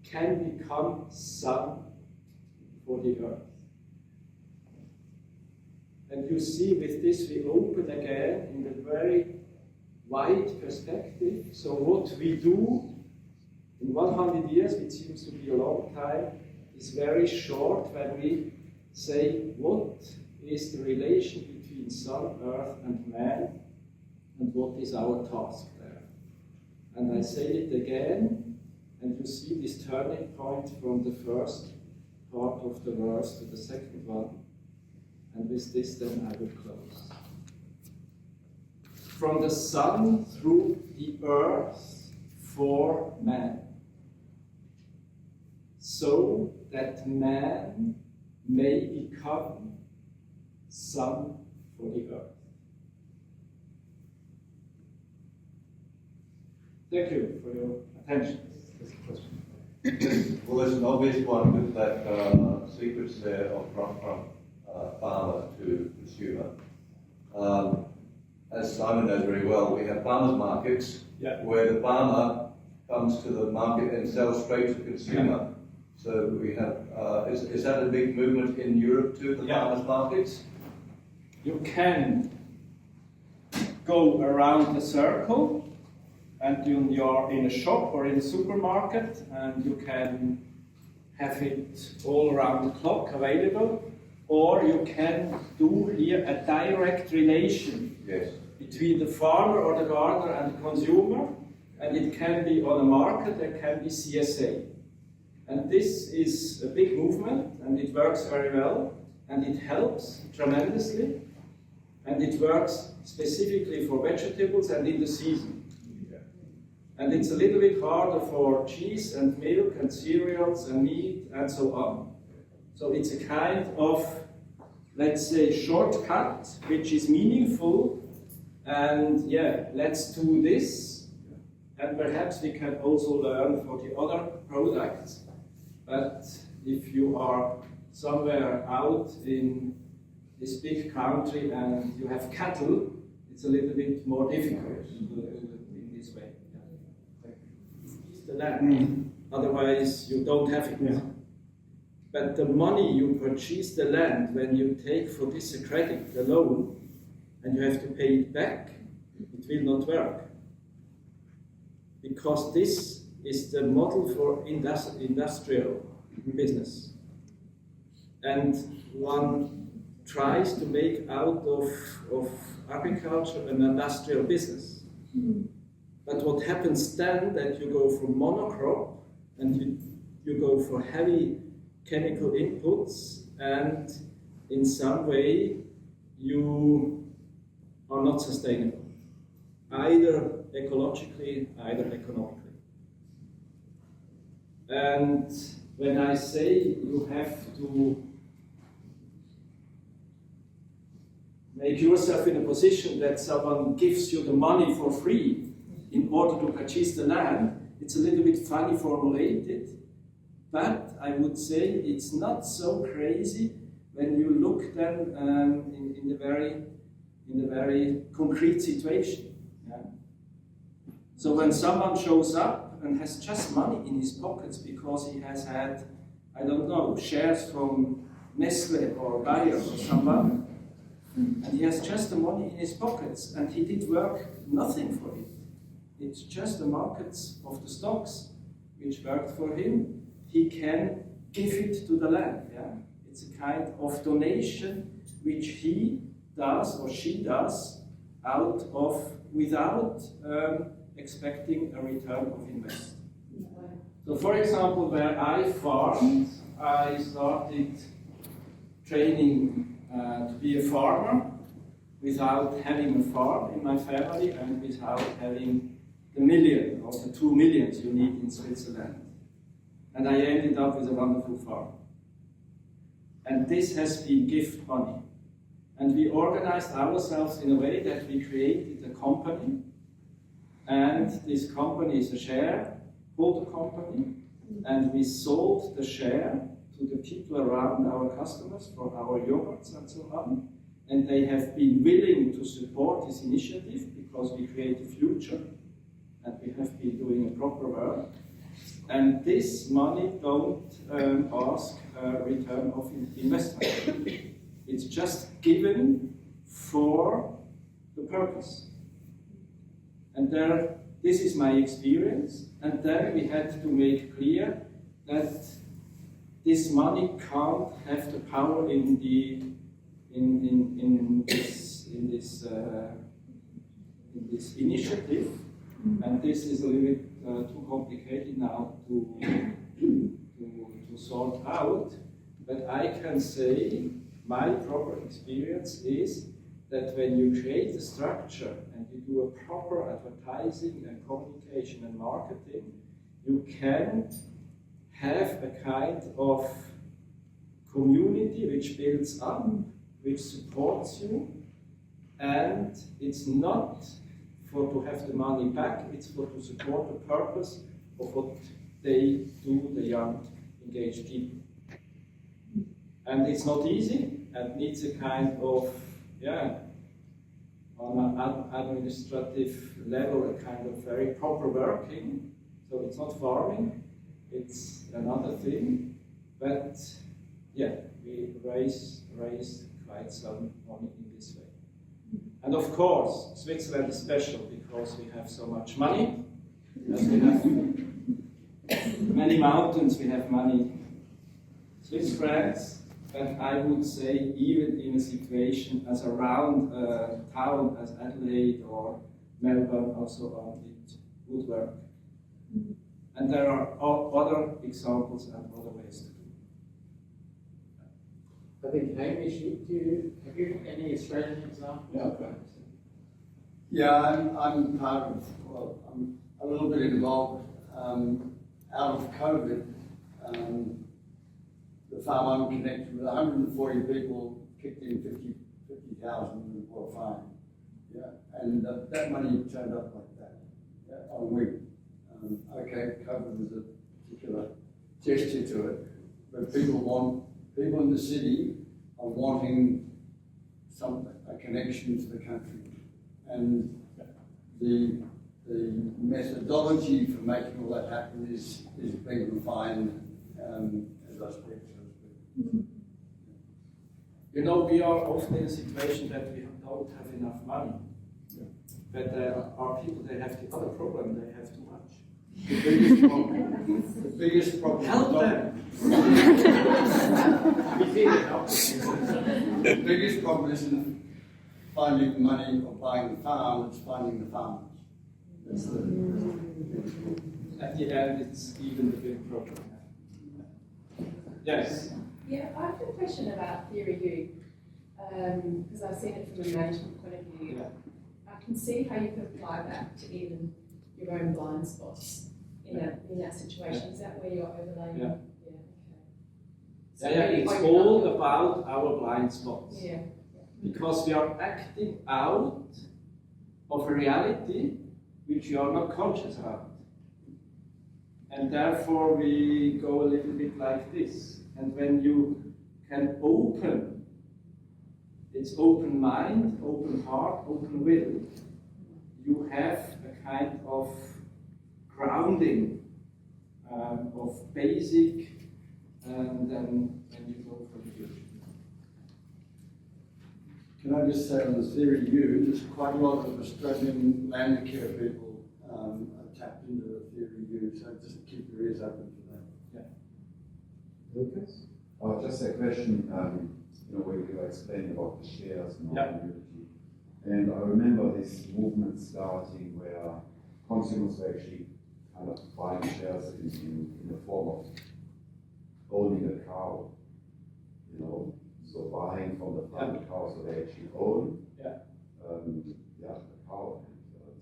can become sun for the earth. And you see, with this we open again in a very wide perspective. So what we do in 100 years, which seems to be a long time, is very short when we say what is the relation between sun, earth and man, and what is our task there. And I say it again, and you see this turning point from the first part of the verse to the second one. And with this then I will close. From the sun through the earth for man, so that man may become sun for the earth. Thank you for your attention. Well, there's an obvious one with that sequence there of from farmer to consumer. As Simon knows very well, we have farmers markets where the farmer comes to the market and sells straight to the consumer. So we have, is that a big movement in Europe too, the farmers markets? You can go around the circle, and you're in a shop or in a supermarket, and you can have it all around the clock available, or you can do here a direct relation between the farmer or the gardener and the consumer, and it can be on a market, it can be CSA. And this is a big movement, and it works very well, and it helps tremendously, and it works specifically for vegetables and in the season. And it's a little bit harder for cheese and milk and cereals and meat and so on. So it's a kind of, let's say, shortcut, which is meaningful, and let's do this, and perhaps we can also learn for the other products. But if you are somewhere out in this big country and you have cattle, it's a little bit more difficult in this way. It's the land, otherwise you don't have it. Yeah. But the money you purchase the land, when you take for this a credit, a loan, and you have to pay it back, it will not work. because this is the model for industrial business. And one tries to make out of agriculture an industrial business. But what happens then, that you go from monocrop and you go for heavy chemical inputs, and in some way you are not sustainable, either ecologically, either economically. And when I say you have to make yourself in a position that someone gives you the money for free in order to purchase the land, it's a little bit funny formulated, but I would say it's not so crazy when you look then in the very concrete situation. Yeah? So when someone shows up and has just money in his pockets because he has had, I don't know, shares from Nestle or Bayer or someone, and he has just the money in his pockets and he did work nothing for it. It's just the markets of the stocks which worked for him. He can give it to the land. Yeah? It's a kind of donation which he does or she does without expecting a return of investment. So for example, where I farmed, I started training to be a farmer without having a farm in my family and without having the million or the 2 millions you need in Switzerland. And I ended up with a wonderful farm. And this has been gift money. And we organized ourselves in a way that we created a company, and this company is a shareholder company, and we sold the share to the people around our customers for our yogurts and so on, and they have been willing to support this initiative because we create a future, and we have been doing a proper work. And this money don't ask a return of investment. It's just given for the purpose. And this is my experience. And then we had to make clear that this money can't have the power in this initiative. And this is a little bit too complicated now to sort out. But I can say my proper experience is that when you create a structure and you do a proper advertising and communication and marketing, you can have a kind of community which builds up, which supports you, and it's not for to have the money back, it's for to support the purpose of what they do, the young engaged people. And it's not easy, and needs a kind of, on an administrative level, a kind of very proper working. So it's not farming, it's another thing, but we raised quite some money in this way. And of course, Switzerland is special because we have so much money. As we have many mountains, we have many Swiss francs. But I would say even in a situation as around a town as Adelaide or Melbourne or so on, it would work. And there are other examples and other ways to do it. I think Hamish, have you any Australian examples? Yeah, okay. Yeah, I'm part of, I'm a little bit involved out of COVID. The farm I'm connected with, 140 people kicked in 50,000 for a fine. Yeah, and that money turned up like that on a whim. Okay, COVID was a particular gesture to it, but people in the city are wanting a connection to the country, and the methodology for making all that happen is being refined as I speak. You know, we are often in a situation that we don't have enough money. But there are people, they have the other problem, they have too much. The biggest problem. The biggest problem. Help them. The biggest problem isn't finding the money or buying the farm, it's finding the farmers. That's the At the end, it's even the big problem. Yes. Yeah, I have a question about theory U, because I've seen it from a management point of view. Yeah. I can see how you could apply that to even your own blind spots in that situation. Is that where you're overlaying? Yeah. Okay. So really It's open all up. about our blind spots. Yeah. Because we are acting out of a reality which we are not conscious about. And therefore we go a little bit like this. And when you can open, it's open mind, open heart, open will, you have a kind of grounding of basic, and then you go for the future. Can I just say on the theory U, there's quite a lot of Australian land care people are tapped into the theory U, so just keep your ears open for that. Yeah. Lucas? Oh, just a question, where you were explaining about the shares and Yeah. community. And I remember this movement starting where consumers were actually kind of buying shares in the form of owning a cow, so buying from the farm cow, so they actually own Yeah. the cow.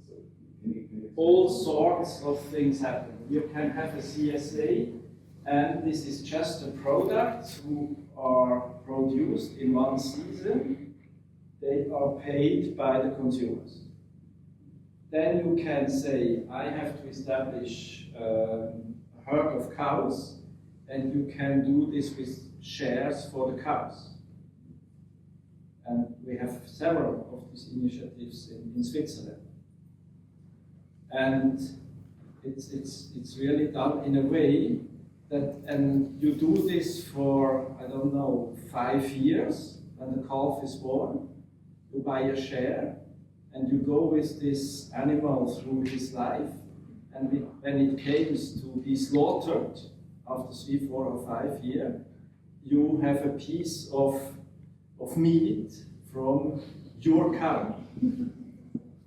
So can you All sorts of things happen. You can have a CSA, and this is just the products who are produced in one season. They are paid by the consumers. Then you can say, I have to establish a herd of cows, and you can do this with shares for the cows. And we have several of these initiatives in Switzerland. And it's really done in a way that, and you do this for, 5 years, when the calf is born, you buy a share, and you go with this animal through his life, and when it comes to be slaughtered after 3, 4, or 5 years, you have a piece of meat from your cow,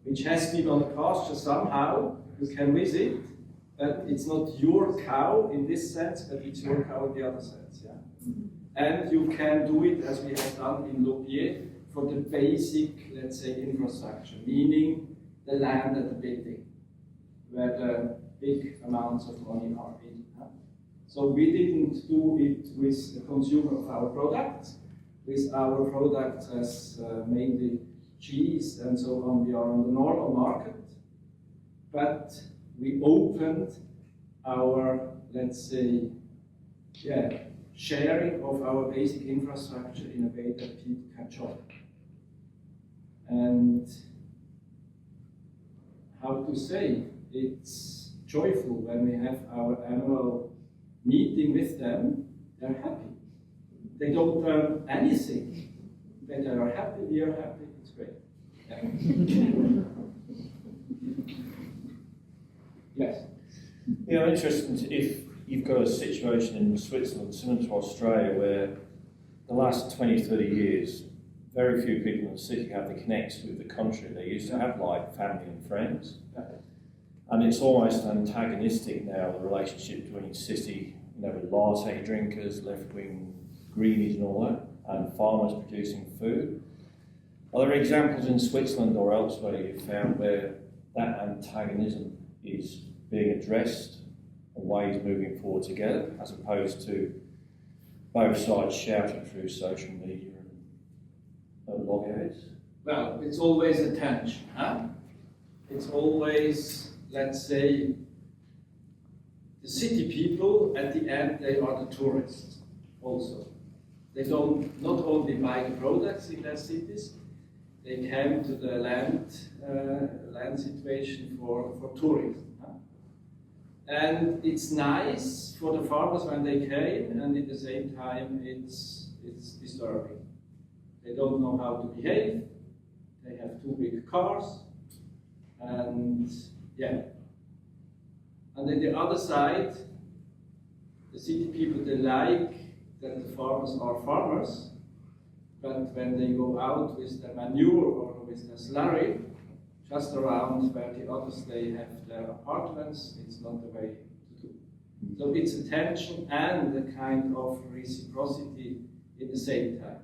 which has been on the pasture somehow. You can visit, but it's not your cow in this sense, but it's your cow in the other sense. Yeah? And you can do it as we have done in Loubier for the basic, let's say, infrastructure, meaning the land and the building, where the big amounts of money are in. So we didn't do it with the consumer of our products. With our products as mainly cheese and so on, we are on the normal market. But we opened our, let's say, sharing of our basic infrastructure in a way that people can join. And how to say, it's joyful when we have our annual meeting with them. They're happy. They don't earn anything, but they are happy, we are happy, it's great. Yeah. Yes? Yeah, I'm interested if you've got a situation in Switzerland similar to Australia where the last 20, 30 years, very few people in the city have the connection with the country. They used to have like family and friends. And it's almost antagonistic now, the relationship between city, with latte drinkers, left-wing greenies and all that, and farmers producing food. Are there examples in Switzerland or elsewhere you've found where that antagonism is being addressed and ways moving forward together, as opposed to both sides shouting through social media and loggerheads? Well, it's always a tension, huh? It's always, let's say, the city people, at the end, they are the tourists also. They don't not only buy the products in their cities, they came to the land situation for tourism. Huh? And it's nice for the farmers when they came, and at the same time it's disturbing. They don't know how to behave, they have too big cars, and yeah. And on the other side, the city people, they like that the farmers are farmers, but when they go out with their manure or with their slurry, just around where the others they have their apartments, it's not the way to do. So it's a tension and a kind of reciprocity in the same time.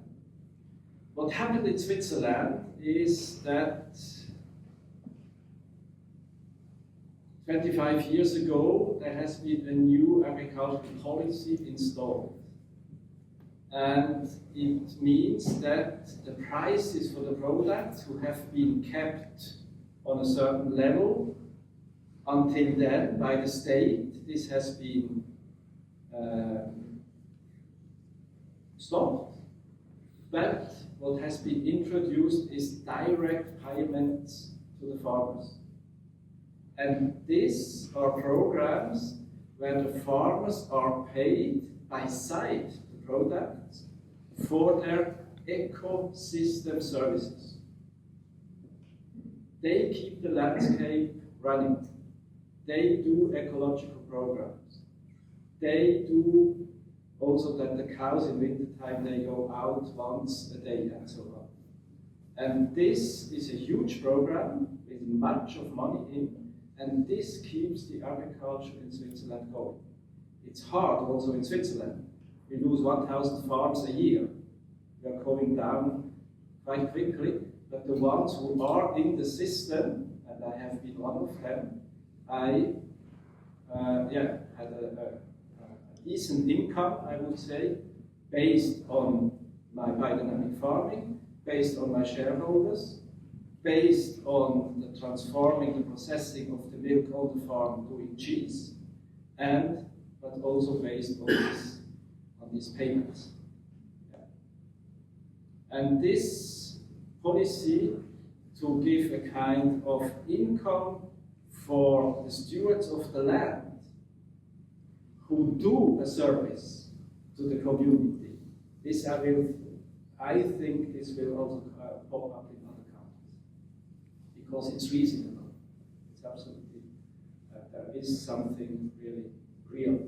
What happened in Switzerland is that 25 years ago there has been a new agricultural policy installed. And it means that the prices for the products who have been kept on a certain level until then by the state, this has been stopped. But what has been introduced is direct payments to the farmers. And these are programs where the farmers are paid by sight the products for their ecosystem services. They keep the landscape running. They do ecological programs. They do also that the cows in wintertime, they go out once a day and so on. And this is a huge program with much of money in, and this keeps the agriculture in Switzerland going. It's hard also in Switzerland. We lose 1,000 farms a year. We are going down quite quickly, but the ones who are in the system, and I have been one of them, I had a decent income, I would say, based on my biodynamic farming, based on my shareholders, based on the transforming, the processing of the milk on the farm doing cheese, but also based on these payments. Yeah. And this policy to give a kind of income for the stewards of the land who do a service to the community. This I think this will also pop up in other countries because it's reasonable. It's absolutely, there is something really real.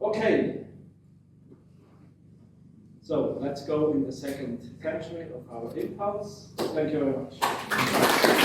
Okay. So let's go in the second century of our impulse. Thank you very much.